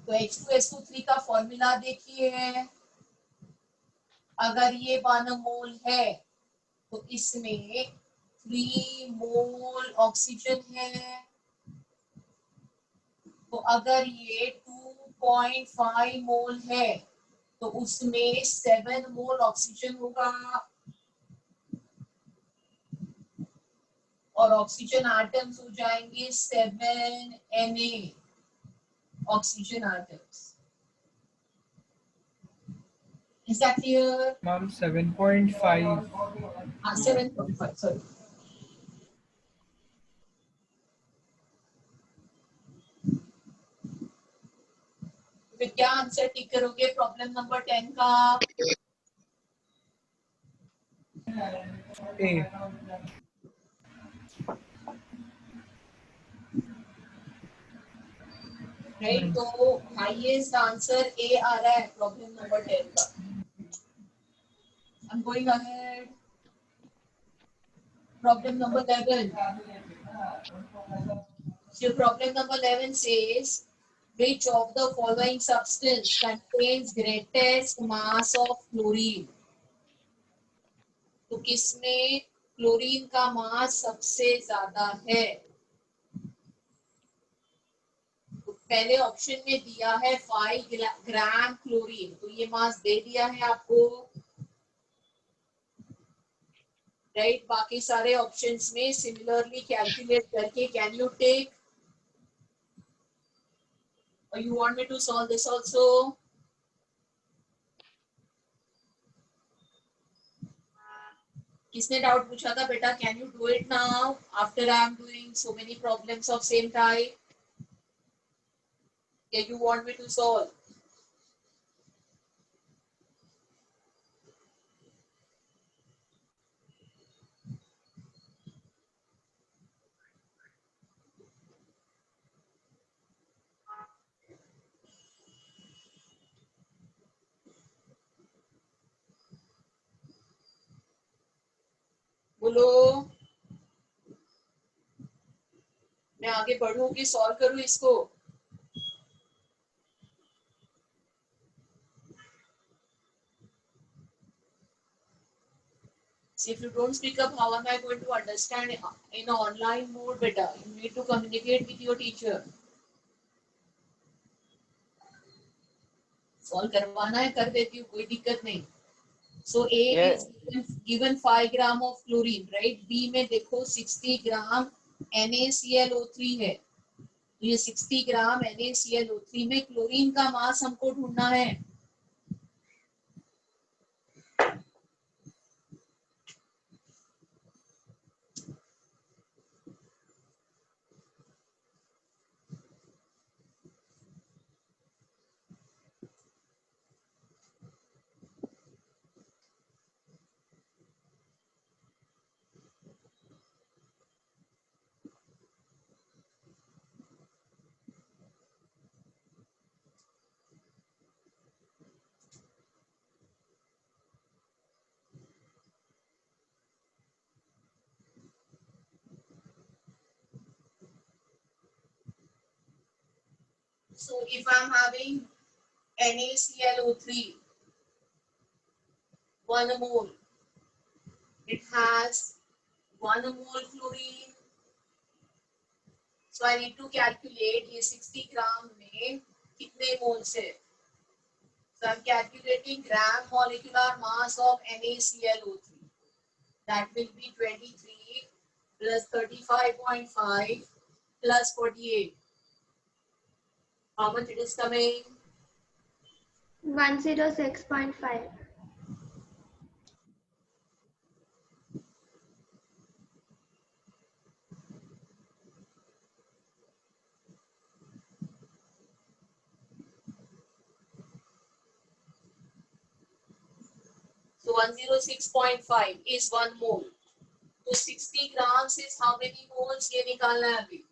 तो H2SO3 का formula देखिए, अगर ये 1 मोल है तो इसमें 3 मोल oxygen है, तो अगर ये 2.5 मोल है तो उसमें 7 मोल ऑक्सीजन होगा और ऑक्सीजन एटम्स हो जाएंगे 7 Na oxygen atoms. Is that clear? Ma'am, 7.5. 7.5, sorry. फिर क्या आंसर टिक करोगे प्रॉब्लम नंबर 10 का? A. राइट, तो हाईएस्ट आंसर ए आ रहा है प्रॉब्लम नंबर 10 का. I'm going ahead. Problem number 11. So problem number 11 says, which of the following substance contains greatest mass of chlorine? तो किसमें क्लोरीन का मास सबसे ज्यादा है? तो पहले ऑप्शन में दिया है 5 ग्राम क्लोरीन, तो ये मास दे दिया है आपको, राइट. बाकी सारे ऑप्शंस में सिमिलरली कैलकुलेट करके can you take, or you want me to solve this also? किसने डाउट पूछा था बेटा? Can you do it now after I am doing so many problems of same type? या you want me to solve? बोलो, मैं आगे बढ़ूं कि solve करूं इसको? See, if you don't speak up, how am I going to understand in an online mode, beta? You need to communicate with your teacher. Solve करवाना है कर देती हूँ, कोई दिक्कत नहीं. So A is given 5 gram of chlorine, right? B में देखो 60 ग्राम NaClO3 है, तो ये 60 ग्राम NaClO3 में क्लोरीन का मास हमको ढूंढना है. So if I'm having NaClO3, 1 mole, it has 1 mole chlorine. So I need to calculate ये 60 ग्राम में कितने मोल्स है. So I'm calculating gram molecular mass of NaClO3. That will be 23 plus 35.5 plus 48. How much it is coming? 106.5. So 106.5 is 1 mole. So 60 grams is how many moles? ये निकालना है अभी.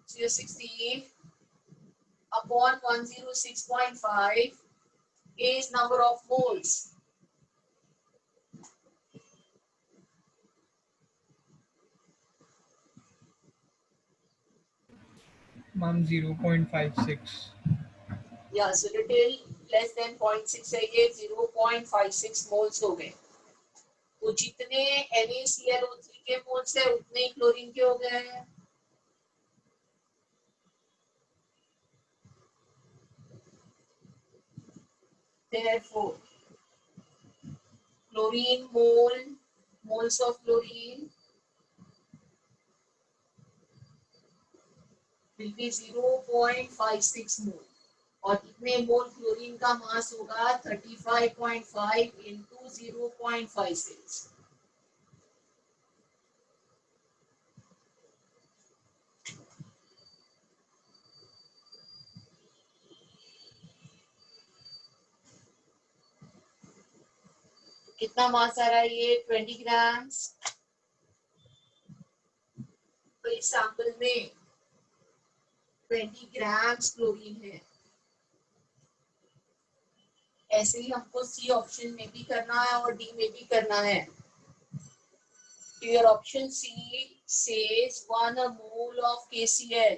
So 60 upon 106.5 is number of moles. Ma'am, 0.56. Yeah, so little less than 0.6 है ये 0.56 moles हो गए. तो जितने NaClO3 के मोल्स है उतने ही क्लोरीन के हो गए हैं. Therefore, chlorine moles of chlorine will be 0.56 mole. और कितने मोल क्लोरीन का मास होगा? 35.5 into 0.56. कितना मास आ रहा है ये? 20 ग्राम्स. तो इस सैंपल में 20 ग्राम्स क्लोरीन है. ऐसे ही हमको सी ऑप्शन में भी करना है और डी में भी करना है. Your option C says 1 mole of KCl.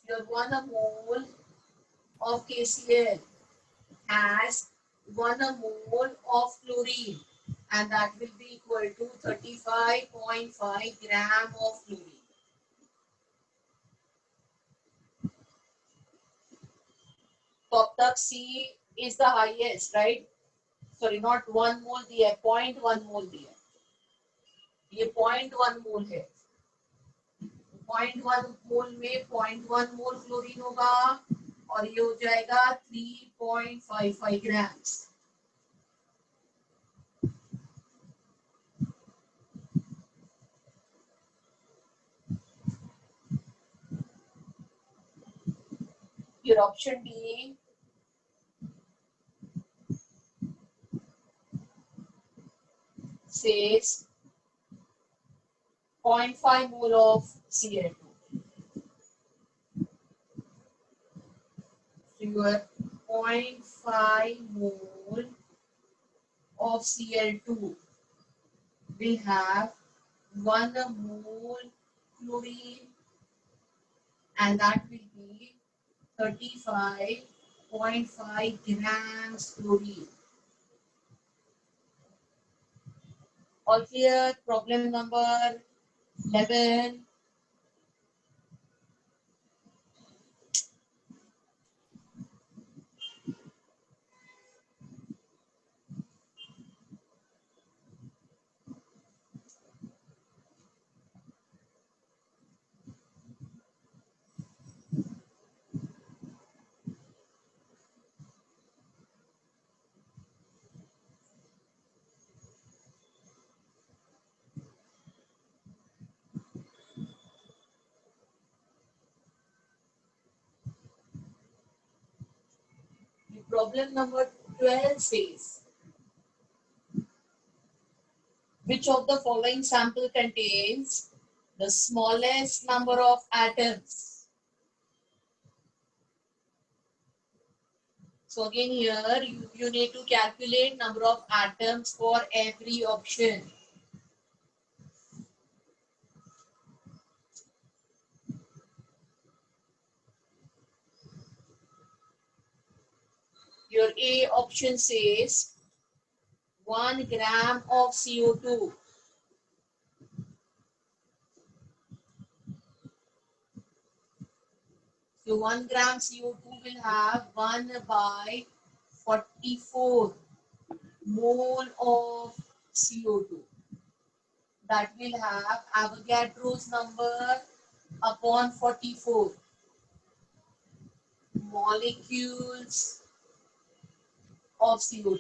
Your 1 mole of KCl has 1 mole of chlorine, and that will be equal to 35.5 gram of chlorine. तो अब तक C is the highest, right? Sorry, not 1 mole दिया है, 0.1 mole दिया है. ये 0.1 mole है. 0.1 mole में 0.1 mole क्लोरीन होगा और ये हो जाएगा 3.55 grams. Your option D says 0.5 mole of Cl2. So your 0.5 mole of Cl2 will have 1 mole chlorine, and that will be 35.5 grams chlorine. All clear? Problem number 11. Problem number 12 says, which of the following sample contains the smallest number of atoms? So again here you need to calculate number of atoms for every option. Your A option says 1 gram of CO2. So 1 gram CO2 will have 1 by 44 mole of CO2. That will have Avogadro's number upon 44 molecules of CO2.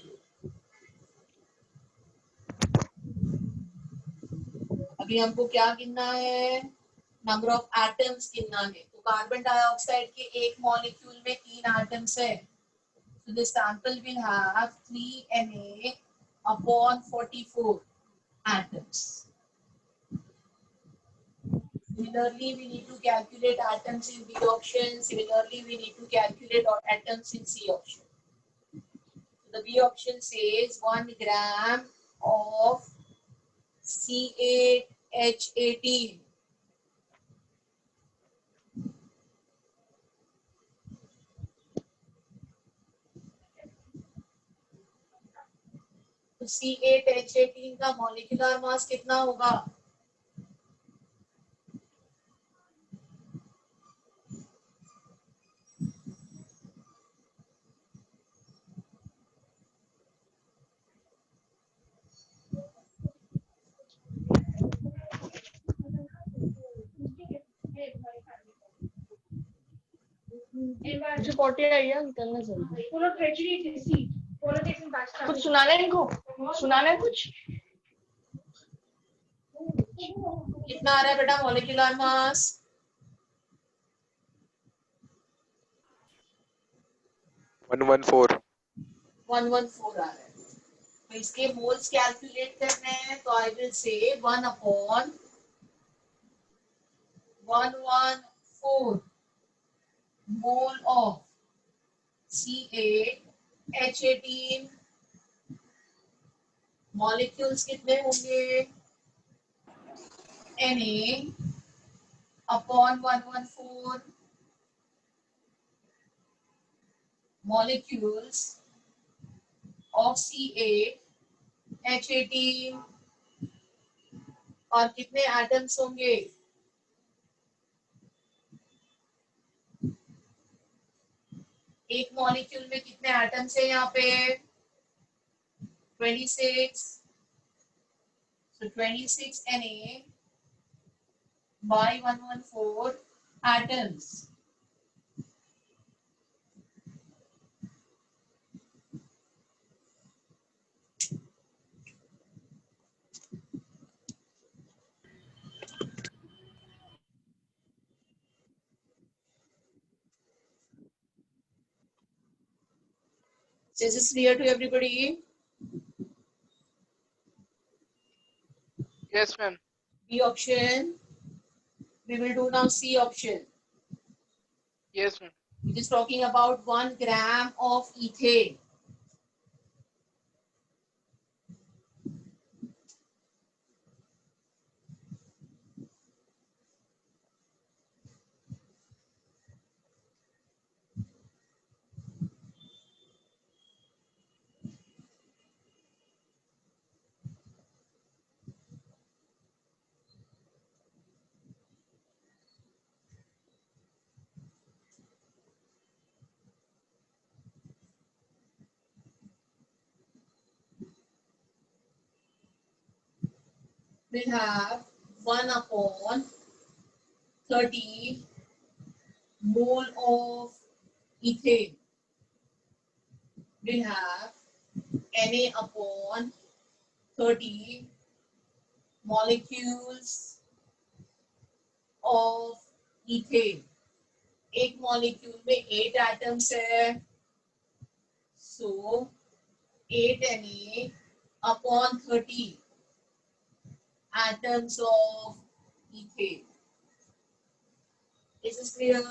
अभी हमको क्या गिनना है? Number of atoms गिनना है. तो carbon dioxide के एक मॉलिक्यूल में 3 एटम्स है. So the sample will have 3Na upon 44 atoms. Similarly, we need to calculate atoms in B option. Similarly, we need to calculate atoms in C option. So the B option says 1 gram of C8H18. तो C8H18 का molecular mass कितना होगा? मुझे पोटी आई है निकलना जल्दी कुछ सुनाना है इनको सुनाना है कुछ कितना आ रहा है बेटा मॉलिक्यूलर मास? 114 114 आ रहा है. तो इसके मोल्स कैलकुलेट करने हैं तो I will say 1 upon 114 mole of C8H18. Molecules कितने होंगे? Na upon 114 molecules of C8H18. और कितने एटम्स होंगे? एक मॉलिक्यूल में कितने एटम्स है यहाँ पे? 26. So 26 Na by 114 atoms. So is this clear to everybody? yes ma'am B option. We will do now C option. yes ma'am It is talking about 1 gram of ethane. We have 1 upon 30 mole of ethane. We have Na upon 30 molecules of ethane. एक molecule में 8 atoms है. So 8 Na upon 30 atoms of ethane. Is this clear?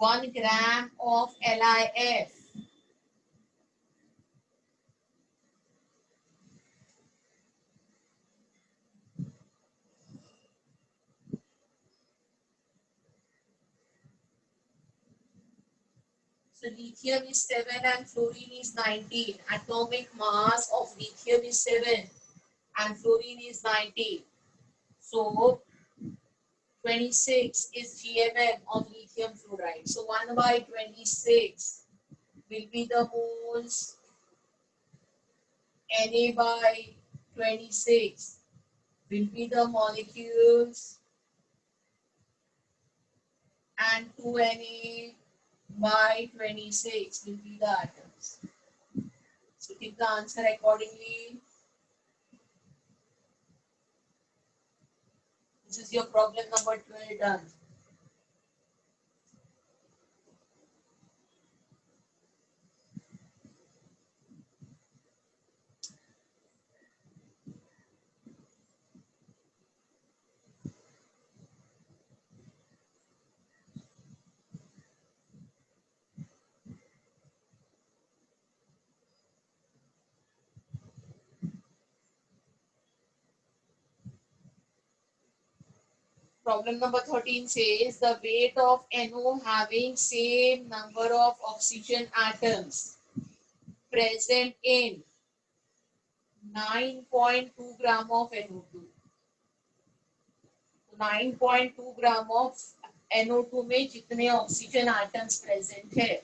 1 gram of LiF. So lithium is 7 and fluorine is 19. Atomic mass of lithium is 7 and fluorine is 19. So 26 is GMM of lithium fluoride. So 1 by 26 will be the moles. Na by 26 will be the molecules. And 2Na by 26 will be the atoms. So take the answer accordingly. This is your problem number 12 done. Problem number 13 says the weight of NO having same number of oxygen atoms present in 9.2 gram of NO2. 9.2 gram of NO2 में जितने oxygen atoms present है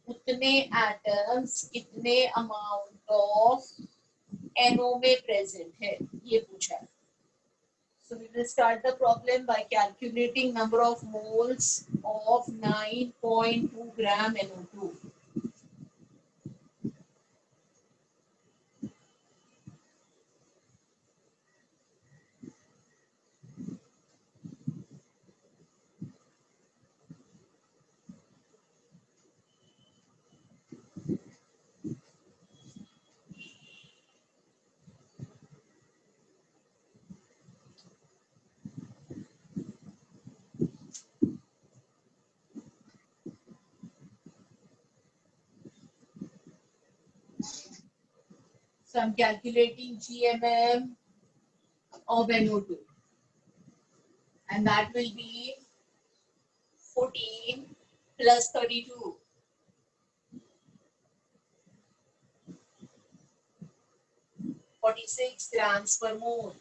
उतने atoms कितने amount of NO में present है ये पूछा है. So we will start the problem by calculating number of moles of 9.2 gram NO2. So I'm calculating GMM of NO2 and that will be 14 plus 32. (46 grams per mole).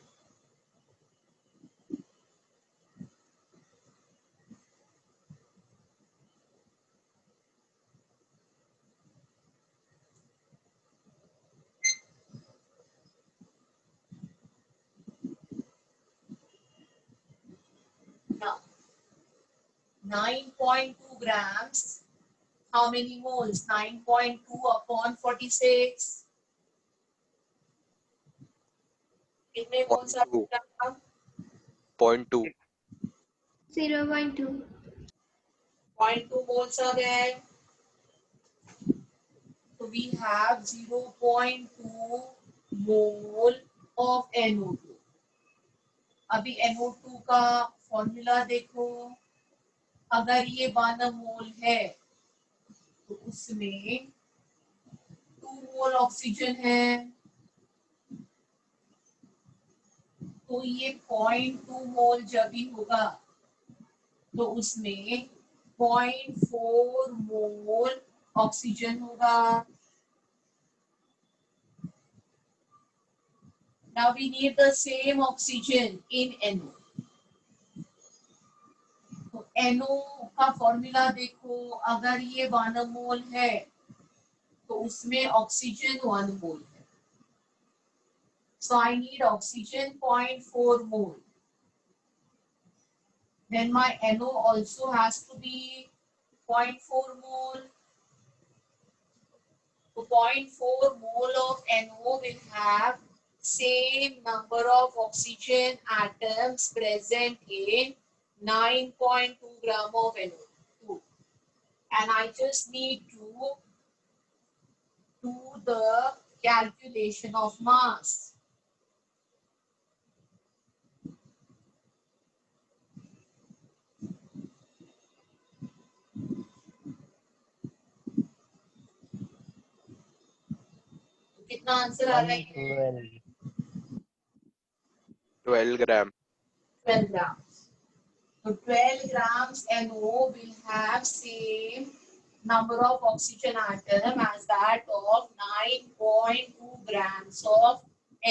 Now 9.2 grams, how many moles? 9.2 upon 46. कितने moles आ गए? 0.2 0.2 0.2 moles आ गए. So we have 0.2 mole of NO2. अभी NO2 का formula देखो. अगर ये 1 मोल है तो उसमें 2 मोल ऑक्सीजन है तो ये 0.2 मोल जब भी होगा तो उसमें 0.4 मोल ऑक्सीजन होगा. Now we need the same oxygen in NO. तो NO का फॉर्मूला देखो. अगर ये 1 मोल है तो उसमें ऑक्सीजन 1 मोल है. So I need oxygen 0.4 mole. Then my NO also has to be 0.4 mole. So 0.4 mole of NO will have same number of oxygen atoms present in 9.2 gram of NO2. And I just need to do the calculation of mass. कितना answer आ रहा है? 12 gram. 12 grams. So 12 grams NO will have same number of oxygen atom as that of 9.2 grams of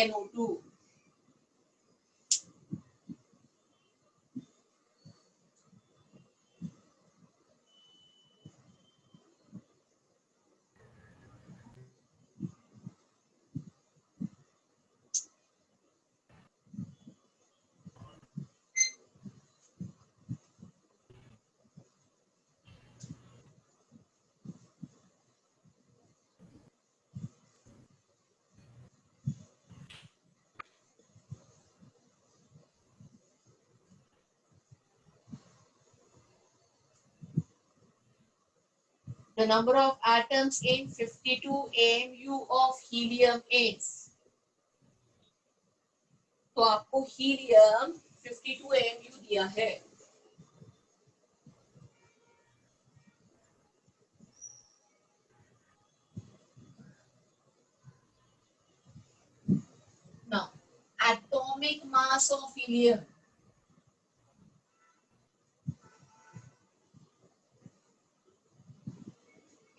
NO2. The number of atoms in 52 AMU of helium is. तो आपको helium 52 AMU दिया है. Now, atomic mass of helium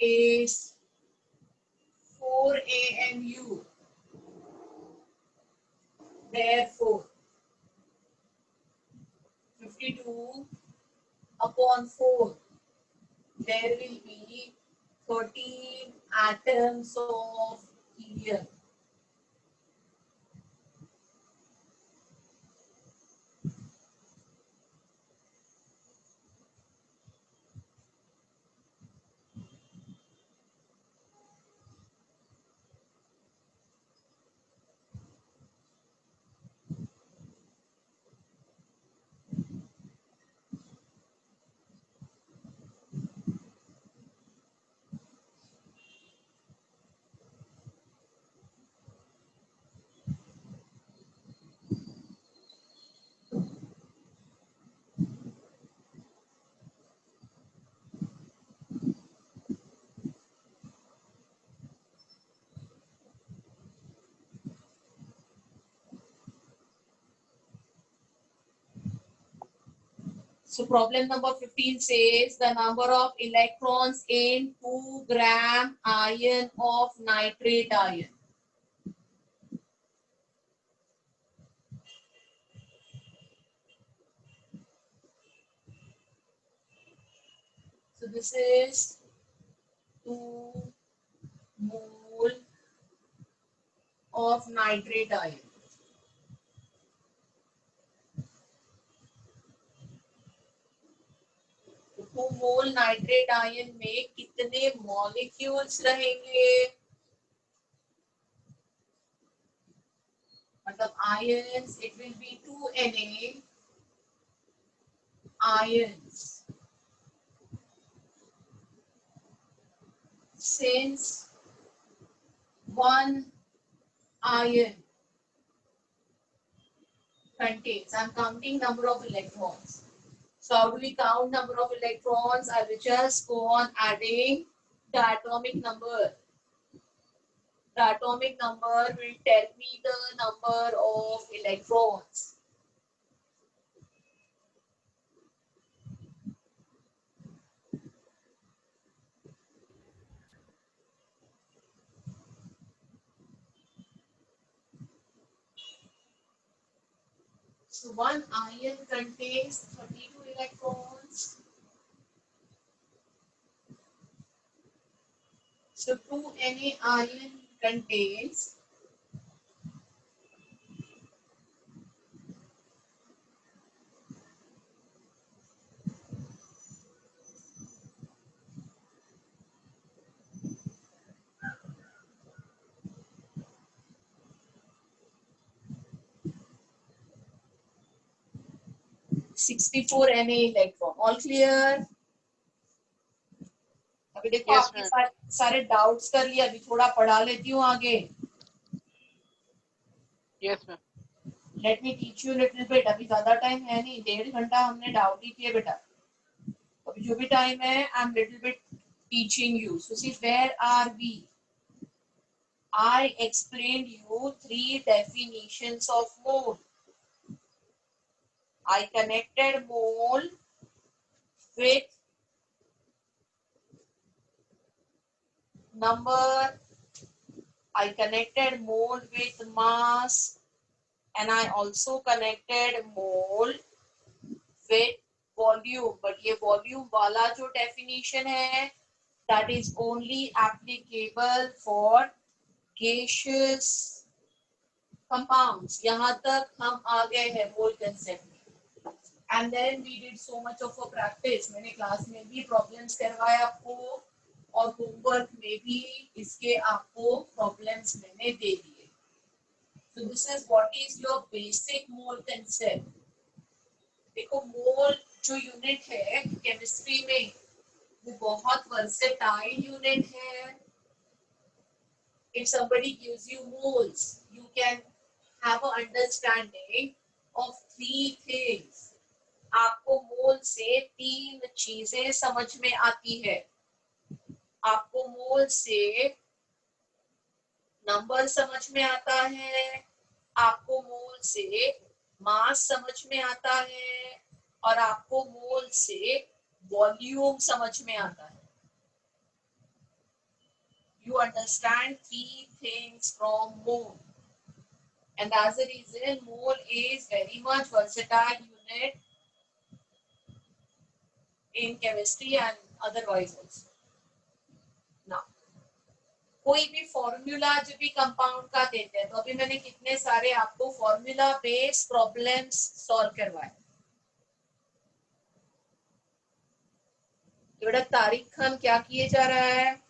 is 4 AMU. Therefore, 52 upon 4, there will be 13 atoms of helium. So problem number 15 says the number of electrons in 2 gram ion of nitrate ion. So this is 2 mole of nitrate ion. तो 2 मोल nitrate ion में कितने molecules रहेंगे? मतलब ions, it will be 2Na ions. Since one ion contains, I'm counting number of electrons. So how do we count number of electrons? I will just go on adding the atomic number. The atomic number will tell me the number of electrons. So one ion contains 32 electrons. So 2Na ion contains 64 Na electron. All clear? अभी देखो Yes, आपके ma'am. सारे doubts कर लिए, अभी थोड़ा पढ़ा लेती हूँ आगे. Yes, ma'am. Let me teach you little bit. अभी ज्यादा टाइम है नहीं, 1.5 घंटा हमने डाउट ही किए बेटा. अभी जो भी टाइम है, I'm little bit teaching you. So see, where are we? I explained you 3 definitions of mole. I connected mole with number, I connected mole with mass, and I also connected mole with volume. But ये volume वाला जो definition है, that is only applicable for gaseous compounds. यहाँ तक हम आ गए हैं mole concept में. And then we did so much of a practice. मैंने क्लास में भी problems करवाए आपको, और होमवर्क में भी इसके आपको प्रॉब्लम्स मैंने दे दिए. So this is what is your basic mole concept. देखो मोल जो यूनिट है केमिस्ट्री में वो बहुत वर्सेटाइल यूनिट है. If somebody gives you moles, you can have an understanding of 3 things. आपको मोल से 3 चीजें समझ में आती है. आपको मोल से नंबर समझ में आता है, आपको मोल से मास समझ में आता है, और आपको मोल से वॉल्यूम समझ में आता है. You understand 3 things from mole, and as a reason mole is very much versatile unit in chemistry and otherwise also. Now कोई भी फॉर्मूला जब भी कंपाउंड का देते हैं, तो अभी मैंने कितने सारे आपको फॉर्मूला बेस्ड प्रॉब्लम्स सॉल्व करवाए. बेटा तारिक खान क्या किए जा रहा है?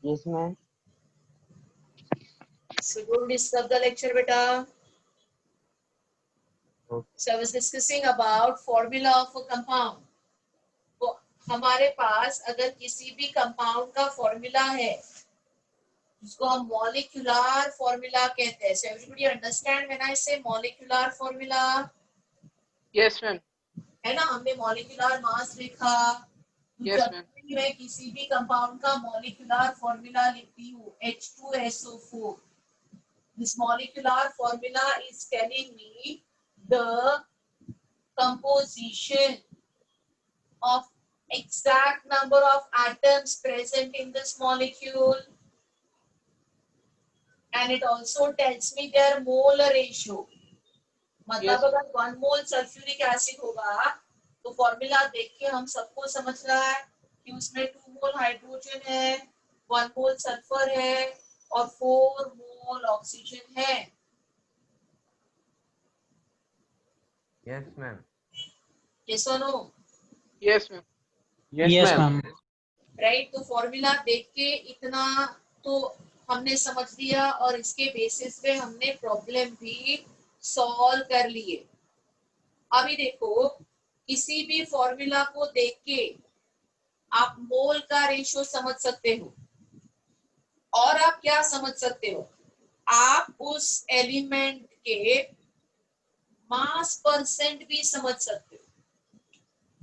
Yes, ma'am. So don't disturb the lecture, beta. Okay. So I was discussing about formula of a compound. तो हमारे पास अगर किसी भी कंपाउंड का फॉर्मूला है जिसको हम मॉलिक्यूलर फॉर्मूला कहते हैं. So everybody understand when I say molecular formula? Yes, ma'am. है ना, हमने मॉलिक्यूलर मास लिखा. Yes, ma'am. मैं किसी भी कंपाउंड का मॉलिक्यूलर फॉर्मूला लिखती हूँ H2SO4. This molecular formula is telling me the composition of exact number of atoms present in this molecule, and it also tells me their molar ratio. मतलब अगर 1 मोल sulphuric acid होगा तो formula देख के हम सबको समझ रहा है कि उसमें 2 मोल हाइड्रोजन है, 1 मोल सल्फर है और 4 मोल ऑक्सीजन है. Yes, ma'am. Yes or no? Yes, ma'am. Yes, ma'am. Right. तो फॉर्मूला देख के इतना तो हमने समझ लिया, और इसके बेसिस पे हमने प्रॉब्लम भी सॉल्व कर लिए. अभी देखो, किसी भी फॉर्मूला को देख के आप मोल का रेशियो समझ सकते हो, और आप क्या समझ सकते हो, आप उस एलिमेंट के मास परसेंट भी समझ सकते हो.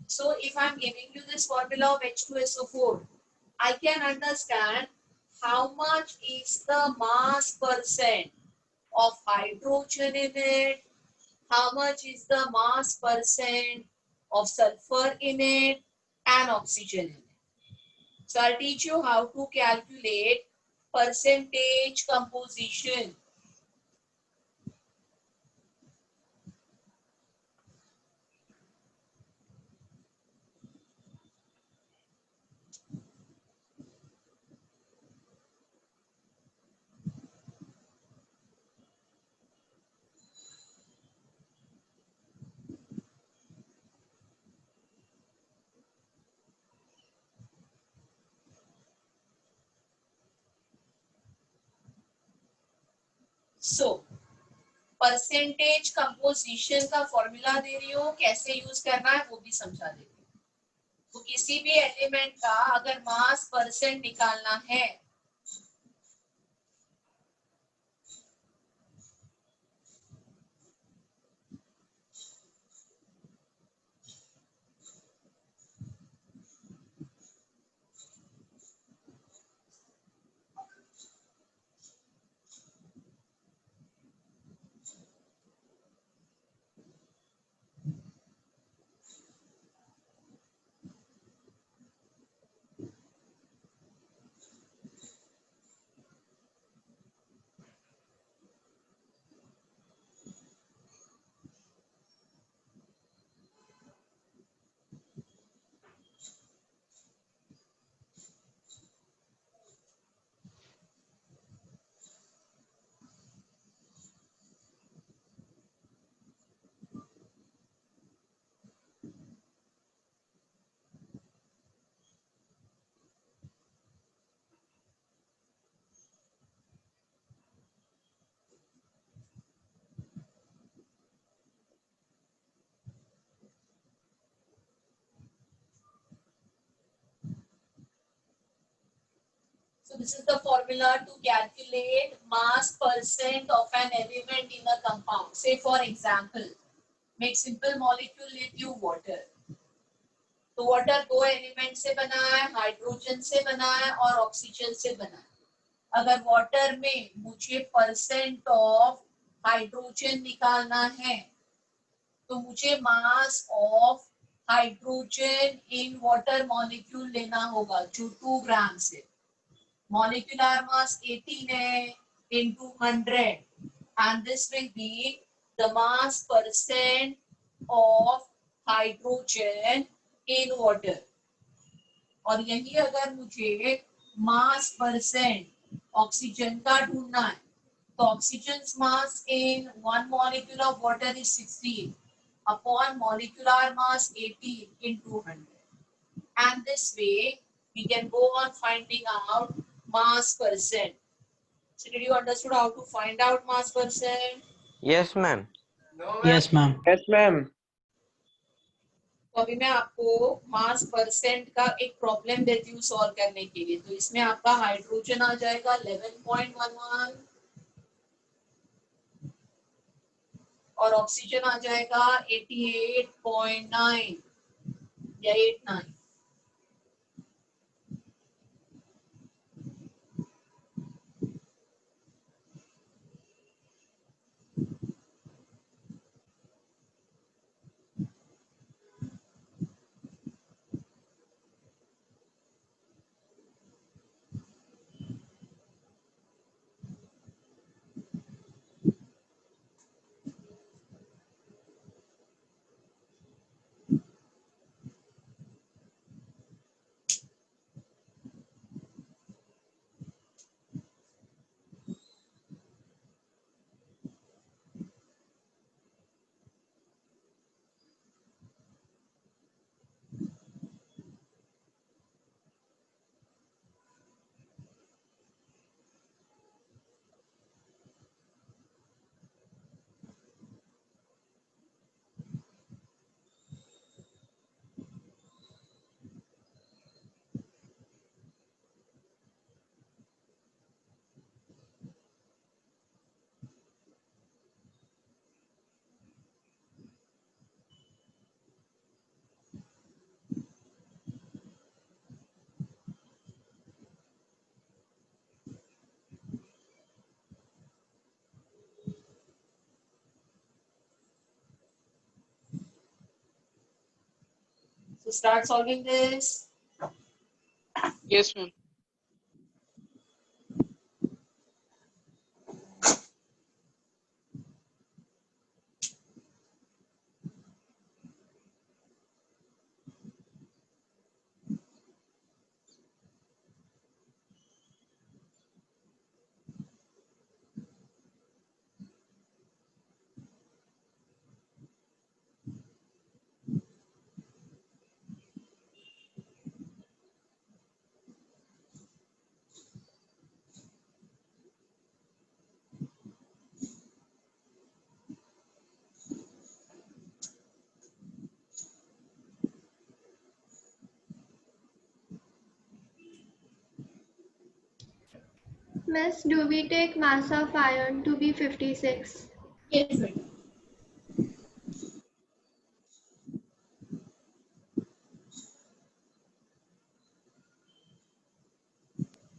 So if I'm giving you this formula of H2SO4, I can understand how much is the mass percent of hydrogen in it, how much is the mass percent of sulfur in it, and oxygen in it. So I'll teach you how to calculate percentage composition. So percentage composition का formula दे रही हूँ, कैसे use करना है वो भी समझा देती हूँ. तो किसी भी एलिमेंट का अगर मास परसेंट निकालना है So this is the formula to calculate mass percent of an element in a compound. Say for example, make simple molecule, let you water. तो वाटर दो एलिमेंट से बना है, हाइड्रोजन से बना है और ऑक्सीजन से बना है. अगर वाटर में मुझे परसेंट ऑफ हाइड्रोजन निकालना है तो मुझे mass of hydrogen in water molecule लेना होगा जो 2 ग्राम से. मॉलिक्यूलर मास 18 है into 100 and this will be the mass percent of hydrogen in water. और यही अगर मुझे मास परसेंट ऑक्सीजन का ढूंढना है तो oxygen mass in 1 molecule of water is 16 upon molecular mass 18 into 100. And this way we can go on finding out mass percent. So did you understood how to find out mass percent? Yes, ma'am. Yes, ma'am. Yes, ma'am. तो अभी मैं आपको मास percent का एक problem देती हूँ solve करने के लिए. तो इसमें आपका हाइड्रोजन आ जाएगा 11.11 और ऑक्सीजन आ जाएगा 88.9 या 89. So start solving this. Yes, ma'am. Miss, do we take mass of iron to be 56? Yes, madam.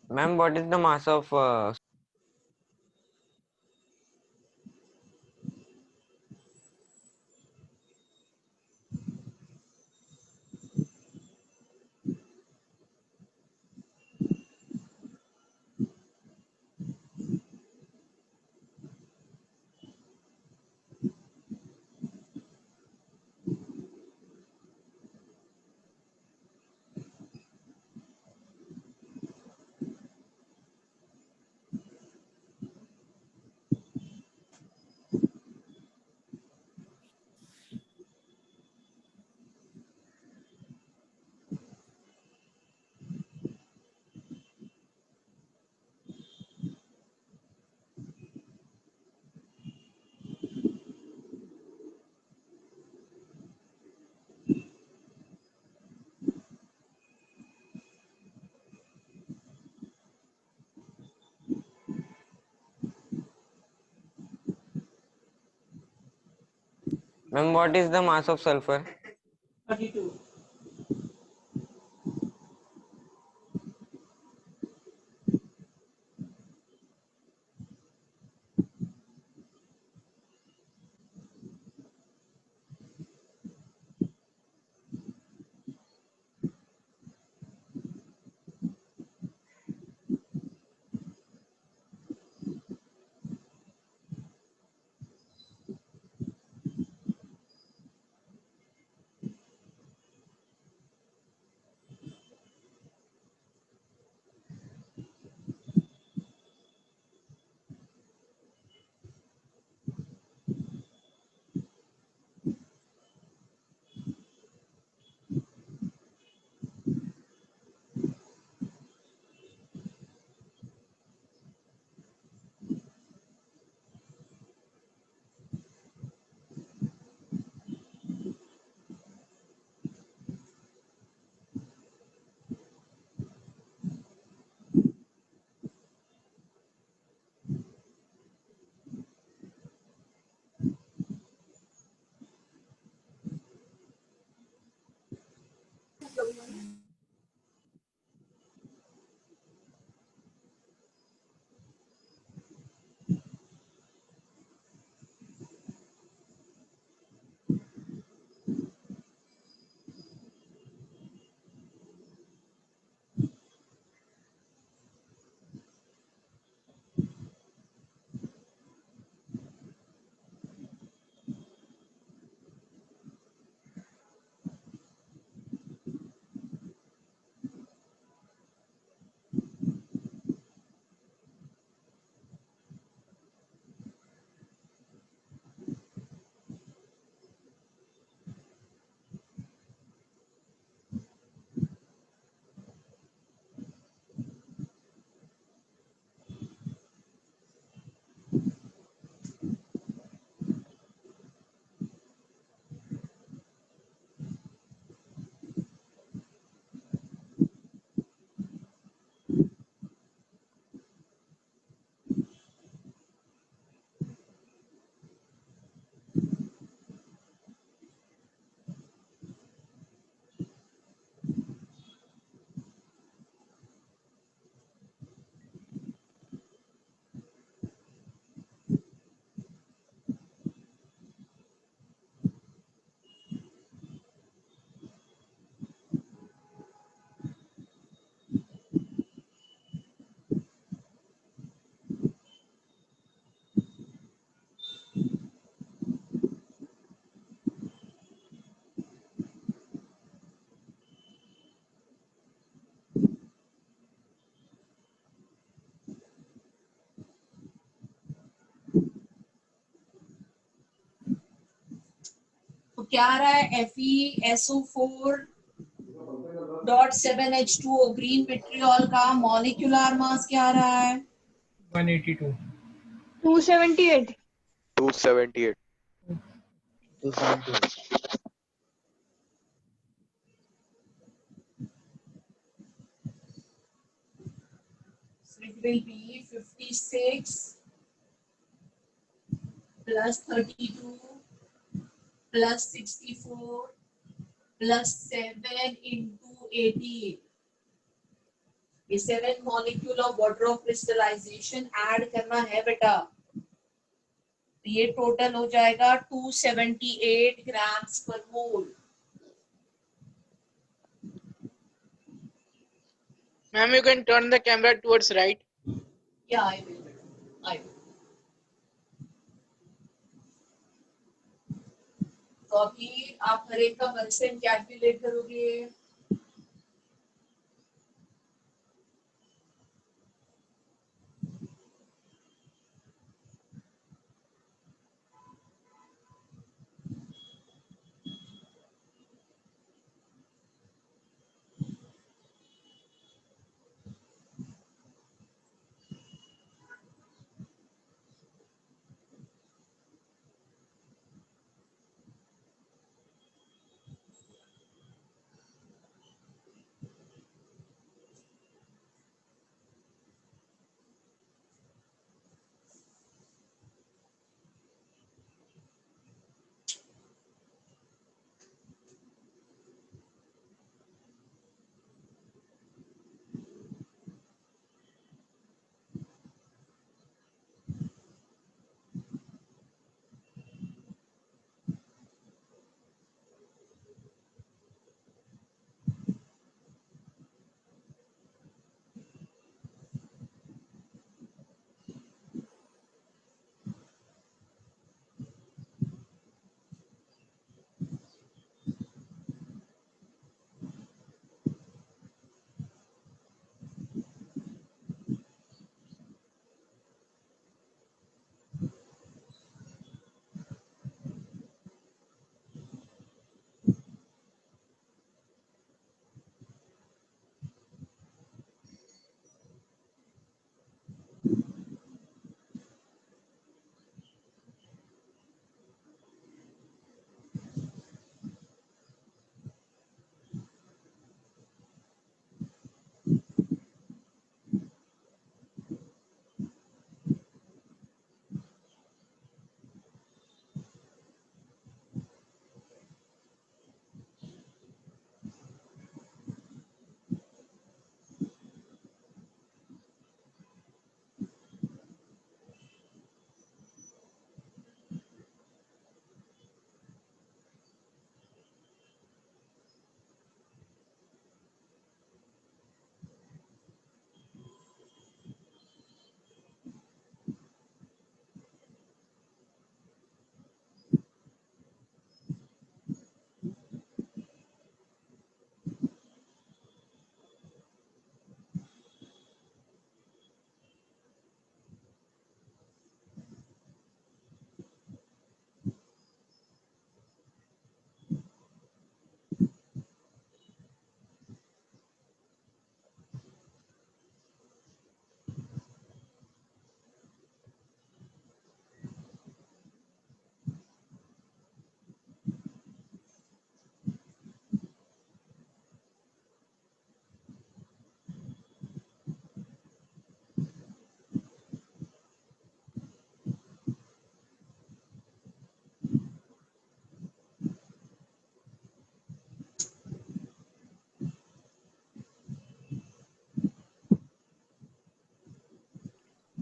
Ma'am, what is the mass of Ma'am, what is the mass of sulfur? 32. तो क्या आ रहा है Fe SO4.7H2O green vitriol का molecular mass क्या आ रहा है? 182. 278. 278. 270. So it will be 56 plus 32 plus 64 plus 7 into 18. ये 7 molecule of water of crystallisation add करना है बेटा. तो ये टोटल हो जाएगा 278 ग्राम्स पर मोल. Ma'am, you can turn the camera towards right. Yeah, I will. I will. तो अभी आप हर एक का परसेंट कैलकुलेट करोगे.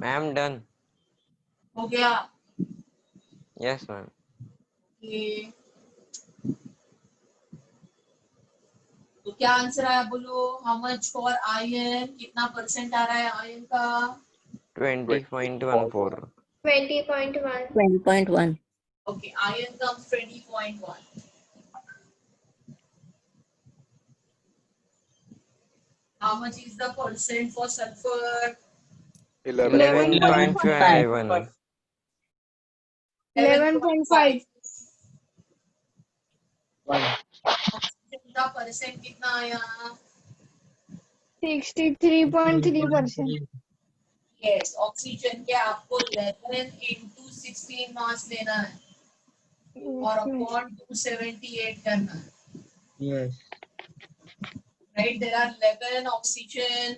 Ma'am done. हो गया? Yes ma'am. ये तो क्या आंसर आया बोलो? How much for ion? कितना परसेंट आ रहा है आयन का? 20.14. 20.1. 20.1. Okay, ion comes 20.1. How much is the percent for sulfur? 11.51. 11.5. Oxygen का परसेंट कितना आया? 63.3%. यस, ऑक्सीजन के आपको 11 into 16 मास लेना है और अपॉन 278 करना है. Yes. Right, there are 11 oxygen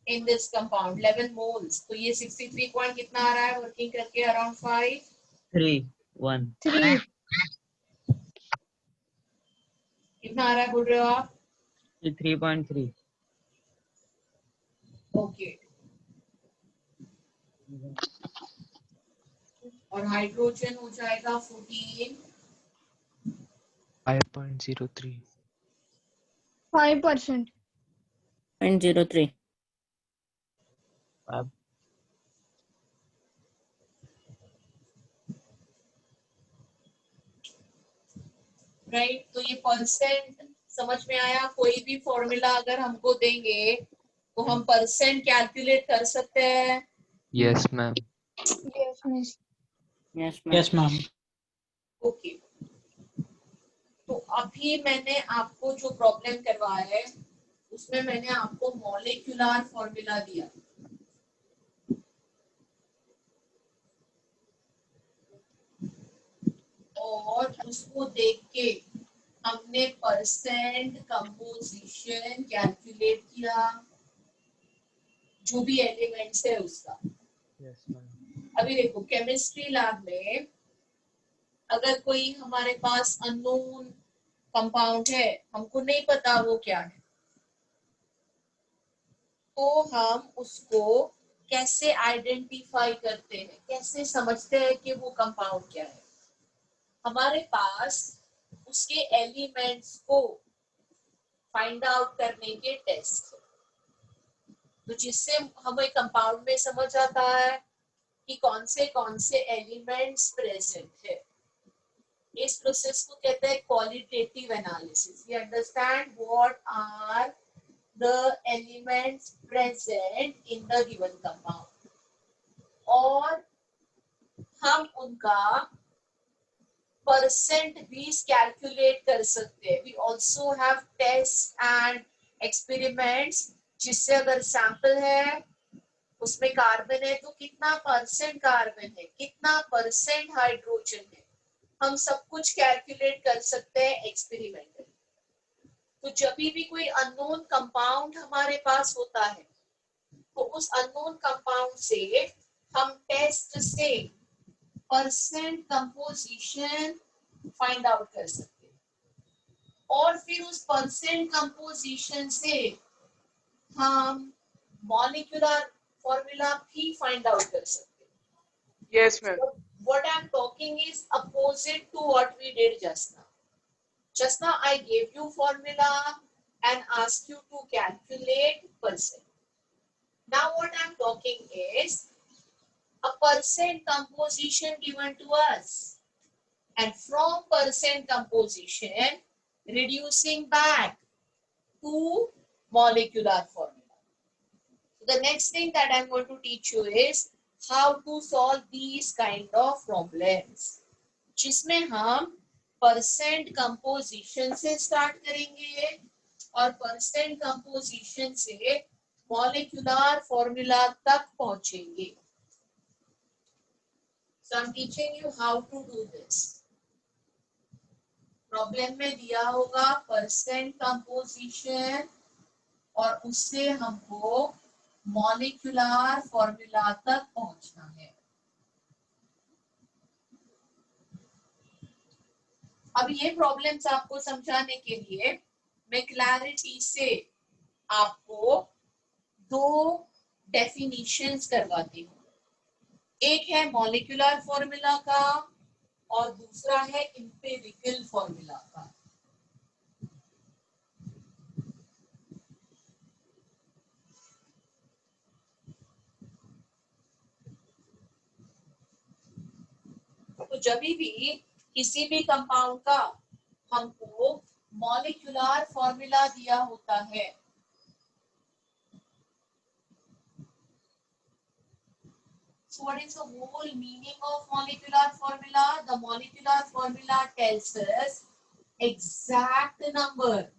in this compound, 11 moles. तो ये 63 पॉइंट कितना आ रहा है वर्किंग करके? अराउंड 5. 3, 1. 3. कितना आ रहा है बोल रहे हो आप? 3.3. ओके. और हाइड्रोजन हो जाएगा 14. 5.03. 5%. 0.03. 5. राइट, तो ये परसेंट समझ में आया? कोई भी फॉर्मूला अगर हमको देंगे तो हम परसेंट कैलकुलेट कर सकते हैं. Yes ma'am. Yes, miss. Yes Yes ma'am. Okay. तो अभी मैंने आपको जो प्रॉब्लम करवाया है उसमें मैंने आपको मॉलिक्यूलर फॉर्मूला दिया. और उसको देख के हमने परसेंट कंपोजिशन कैलकुलेट किया, जो भी एलिमेंट्स है उसका. Yes ma'am. अभी देखो, केमिस्ट्री लैब में अगर कोई हमारे पास अननोन कंपाउंड है, हमको नहीं पता वो क्या है, तो हम उसको कैसे आइडेंटिफाई करते हैं, कैसे समझते हैं कि वो कंपाउंड क्या है? हमारे पास उसके एलिमेंट्स को फाइंड आउट करने के टेस्ट है, तो जिससे हमें कंपाउंड में समझ आता है कि कौन से एलिमेंट्स प्रेजेंट है. इस प्रोसेस को कहते हैं qualitative analysis. We understand what are the elements present in the given compound, और हम उनका परसेंट भी कैलकुलेट कर सकते हैं. We also have test and experiments, जिससे अगर सैंपल है उसमें कार्बन है तो कितना परसेंट कार्बन है, कितना परसेंट हाइड्रोजन है, हम सब कुछ कैलकुलेट कर सकते हैं एक्सपेरिमेंटली. तो जब भी कोई अननोन कंपाउंड हमारे पास होता है तो उस अननोन कंपाउंड से हम टेस्ट से परसेंट कंपोजिशन फाइंड आउट कर सकते हैं, और फिर उस परसेंट कंपोजिशन से हम मॉलिक्यूलर फॉर्मूला भी फाइंड आउट कर सकते हैं. Yes ma'am. What I'm talking is opposite to what we did just now. Just now I gave you formula and asked you to calculate percent. Now what I'm talking is a percent composition given to us, and from percent composition reducing back to molecular formula. So the next thing that I'm going to teach you is how to solve these kind of problems, जिसमें हम percent composition से start करेंगे और percent composition से molecular formula तक पहुंचेंगे. So I'm teaching you how to do this. Problem में दिया होगा परसेंट कंपोजिशन और उससे हमको मॉलिक्यूलर फॉर्मूला तक पहुंचना है. अब ये प्रॉब्लम्स आपको समझाने के लिए मैं क्लैरिटी से आपको दो डेफिनेशंस करवाती हूँ। एक है मॉलिक्यूलर फॉर्मूला का और दूसरा है एम्पिरिकल फॉर्मूला का। तो जब भी किसी भी कंपाउंड का हमको मॉलिक्यूलर फॉर्मूला दिया होता है, so what is the whole meaning of molecular formula? The molecular formula tells us exact number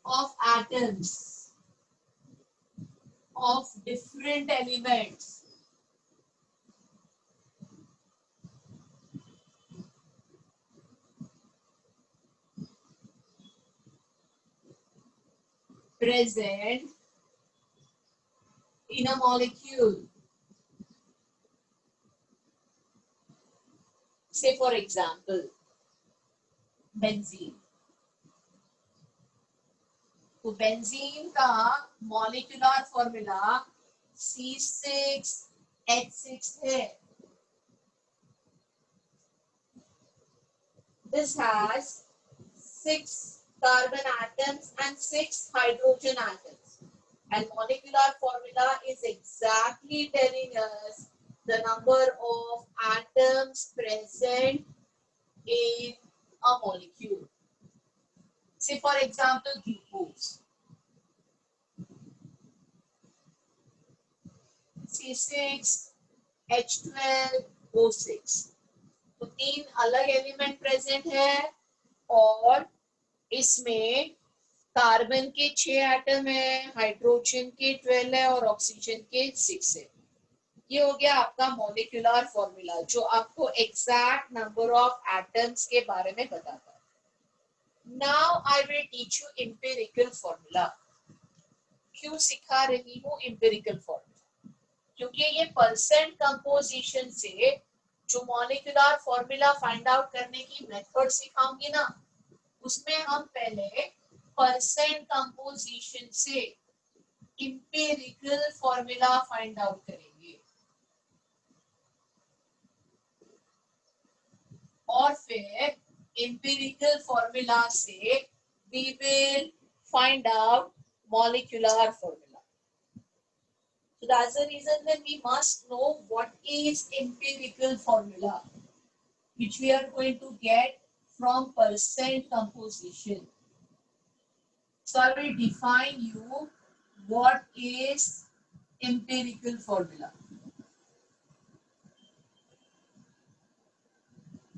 of atoms of different elements present in a molecule. Say for example, benzene. तो benzene का molecular formula C6H6 है। This has 6 carbon atoms and 6 hydrogen atoms, and molecular formula is exactly telling us the number of atoms present in a molecule. Say for example glucose, C6H12O6। तो 3 अलग element present है और इसमें carbon के 6 atom है, hydrogen के 12 है और ऑक्सीजन के 6 है। ये हो गया आपका मॉलिक्यूलर फॉर्मूला जो आपको एग्जैक्ट नंबर ऑफ एटम्स के बारे में बताता है। Now I will teach you empirical formula. क्यों सिखा रही हूँ एम्पिरिकल फॉर्मूला? क्योंकि ये परसेंट कंपोजिशन से जो मॉलिक्यूलर फॉर्मूला फाइंड आउट करने की मेथड सिखाऊंगी ना, उसमें हम पहले परसेंट कंपोजिशन से एम्पिरिकल फॉर्मूला फाइंड आउट करेंगे और फिर एम्पिरिकल फॉर्मूला से we will find out molecular formula. So that's the reason that we must know what is empirical formula, which we are going to get from percent composition. So I will define you what is empirical formula.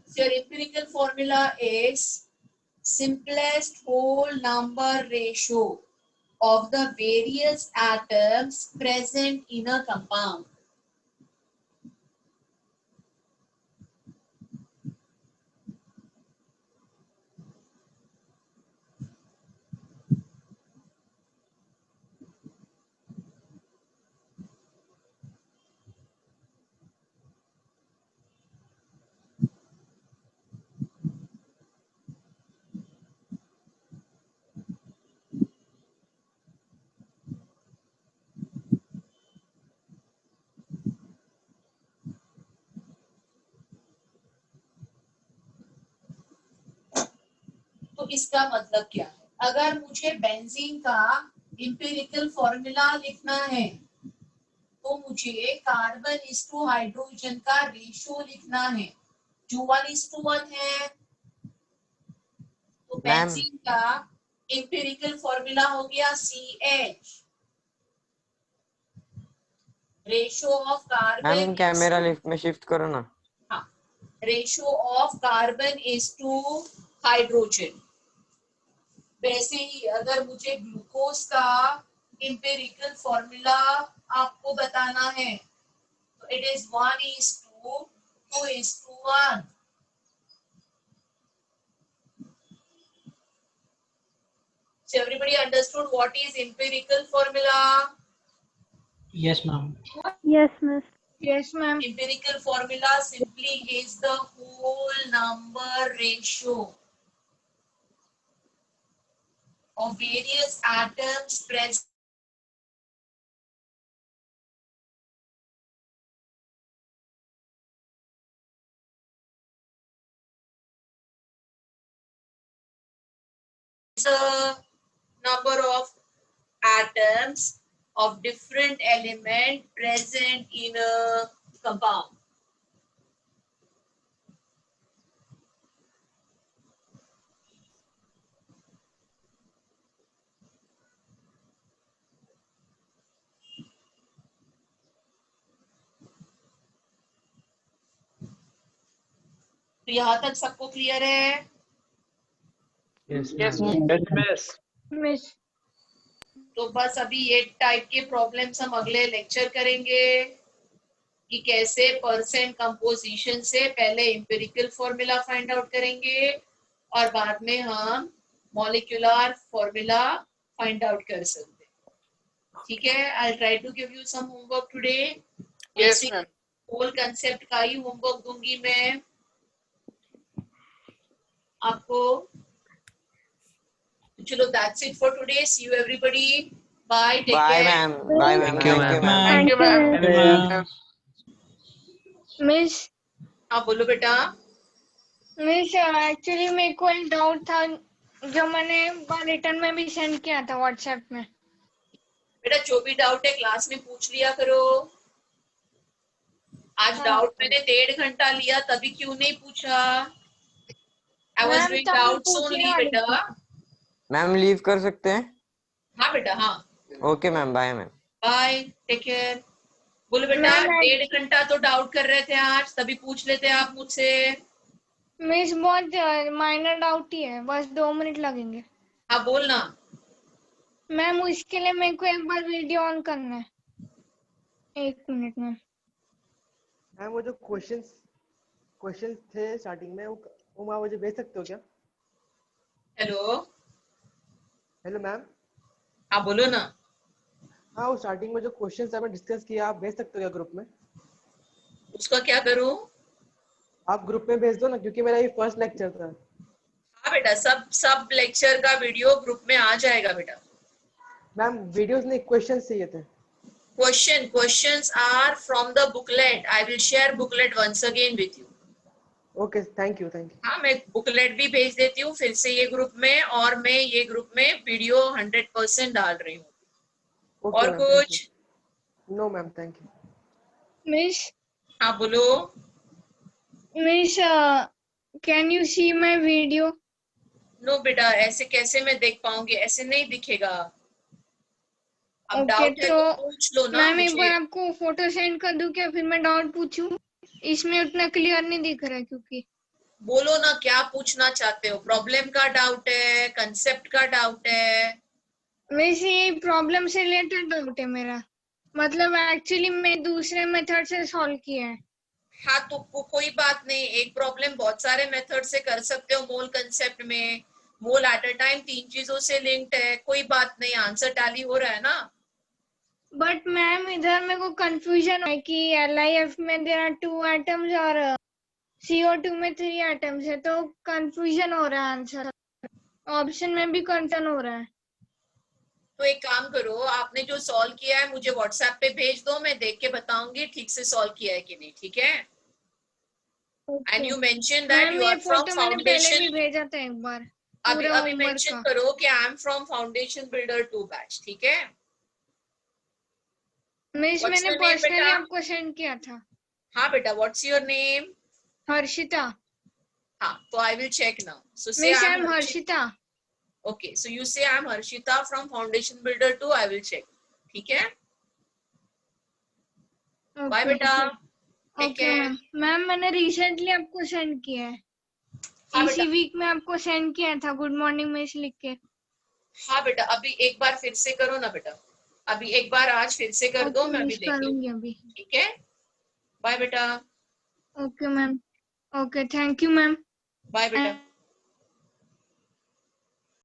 So your empirical formula is simplest whole number ratio of the various atoms present in a compound. तो इसका मतलब क्या है? अगर मुझे benzene का empirical formula लिखना है तो मुझे कार्बन इज टू हाइड्रोजन का रेशियो लिखना है जो 1:1 है। तो बेंजीन का एम्पिरिकल फॉर्मूला हो गया CH, ratio of carbon. Ma'am camera lift में शिफ्ट करो ना। हाँ, ratio of carbon is to hydrogen. वैसे ही अगर मुझे ग्लूकोज का एम्पिरिकल फॉर्मूला आपको बताना है तो it is 1:2:1। So everybody understood what is empirical formula? Yes, ma'am. Yes, miss. Yes, ma'am. Empirical formula simply is the whole number ratio of various atoms present a number of atoms of different element present in a compound. तो यहाँ तक सबको clear है? Yes, Yes, ma'am. miss. Miss तो बस अभी ये type के प्रॉब्लम्स हम अगले लेक्चर करेंगे कि कैसे परसेंट कंपोजिशन से पहले एम्पिरिकल फॉर्मूला फाइंड आउट करेंगे और बाद में हम मॉलिक्यूलर फॉर्मूला फाइंड आउट कर सकते हैं। ठीक है, I try to give you some homework today. Yes, ma'am. Whole concept का ही होमवर्क दूंगी मैं आपको। चलो, that's it for today. See you everybody, bye, take Bye, care. ma'am. Bye, ma'am. Thank you, Thank you, ma'am. ma'am. Thank you, ma'am. Miss हाँ बोलो बेटा। Miss actually मेरे को एक डाउट था जो मैंने रिटर्न में भी सेंड किया था व्हाट्सएप में। बेटा जो भी डाउट है क्लास में पूछ लिया करो। आज हाँ। डाउट मैंने 1.5 घंटा लिया, तभी क्यों नहीं पूछा? आई वाज मैम, डूइंग तभी डाउट्स पूछने ओनली वाली बेटा। मैम लीव कर सकते हैं? हाँ बेटा, हाँ, okay ma'am, bye ma'am. Bye, take care. बोलो बेटा, मैम, 1.5 घंटा तो डाउट कर रहे थे आज, तभी पूछ लेते आप मुझसे। मिस बहुत माइनर डाउट ही है, बस 2 मिनट लगेंगे। हाँ बोलना। मैम उसके लिए मेरे को एक बार वीडियो ऑन करना है, 1 मिनट में। मैम वो जो क्वेश्चंस थे स्टार्टिंग में वो आप मुझे भेज सकते हो क्या? Hello, hello ma'am. हाँ बोलो ना। हाँ, वो स्टार्टिंग में जो क्वेश्चंस आपने डिस्कस किया आप भेज सकते हो क्या ग्रुप में? उसका क्या करूं? आप ग्रुप में भेज दो ना, क्योंकि मेरा ये फर्स्ट लेक्चर था। हाँ बेटा, सब लेक्चर का वीडियो ग्रुप में आ जाएगा बेटा। मैम वीडियोस नहीं, क्वेश्चंस चाहिए थे। Questions are from the booklet. I will share booklet once again with you. Okay, thank you. हाँ, मैं बुकलेट भी भेज देती हूँ फिर से ये ग्रुप में, और मैं ये ग्रुप में वीडियो 100% डाल रही हूँ। और कुछ? No ma'am, thank you. Miss हाँ बोलो। Miss can you see my video? No बेटा, ऐसे कैसे मैं देख पाऊंगी? ऐसे नहीं दिखेगा। अब ओके, डाउट है तो पूछ लो ना मैम एक बार मुझे। आपको फोटो सेंड कर दूं क्या, फिर मैं डाउट पूछूं? इसमें उतना क्लियर नहीं दिख रहा है क्योंकि। बोलो ना, क्या पूछना चाहते हो? प्रॉब्लम का डाउट है, कंसेप्ट का डाउट है? वैसे ये प्रॉब्लम से रिलेटेड डाउट है मेरा, मतलब एक्चुअली मैं दूसरे मेथड से सॉल्व किया है। हाँ तो कोई बात नहीं, एक प्रॉब्लम बहुत सारे मेथड से कर सकते हो। मोल कंसेप्ट में मोल एट अ टाइम 3 चीजों से लिंक्ड है, कोई बात नहीं, आंसर टैली हो रहा है ना। बट मैम इधर मेरे को कंफ्यूजन है कि LiF में देयर आर 2 एटम्स और CO2 में 3 एटम्स है, तो कंफ्यूजन हो रहा है आंसर। ऑप्शन में भी कंफ्यूजन हो रहा है। तो एक काम करो, आपने जो सॉल्व किया है मुझे व्हाट्सएप पे भेज दो, मैं देख के बताऊंगी ठीक से सॉल्व किया है कि नहीं। ठीक है? And you mention that you are from foundation. भी भेजा था एक बार। अभी मेंशन करो कि I am from foundation builder 2 batch. ठीक है? मिस मैंने पर्सनली आपको सेंड किया था। हाँ बेटा, व्हाट्स योर नेम? हर्षिता। हाँ, तो आई विल चेक नाउ। सो से miss I am Harshita. Okay, so you say I'm Harshita from Foundation Builder 2. I will check. ठीक है? Bye बेटा। Take care. मैम मैंने रिसेंटली आपको सेंड किया है। इसी वीक में आपको सेंड किया था, गुड मॉर्निंग मिस लिख के। हाँ बेटा, अभी एक बार फिर से करो ना बेटा। अभी एक बार आज फिर से कर दो, मैं अभी देख लूंगी। अभी ठीक है? बाय बेटा। Okay ma'am. Okay, thank you ma'am. Bye बेटा।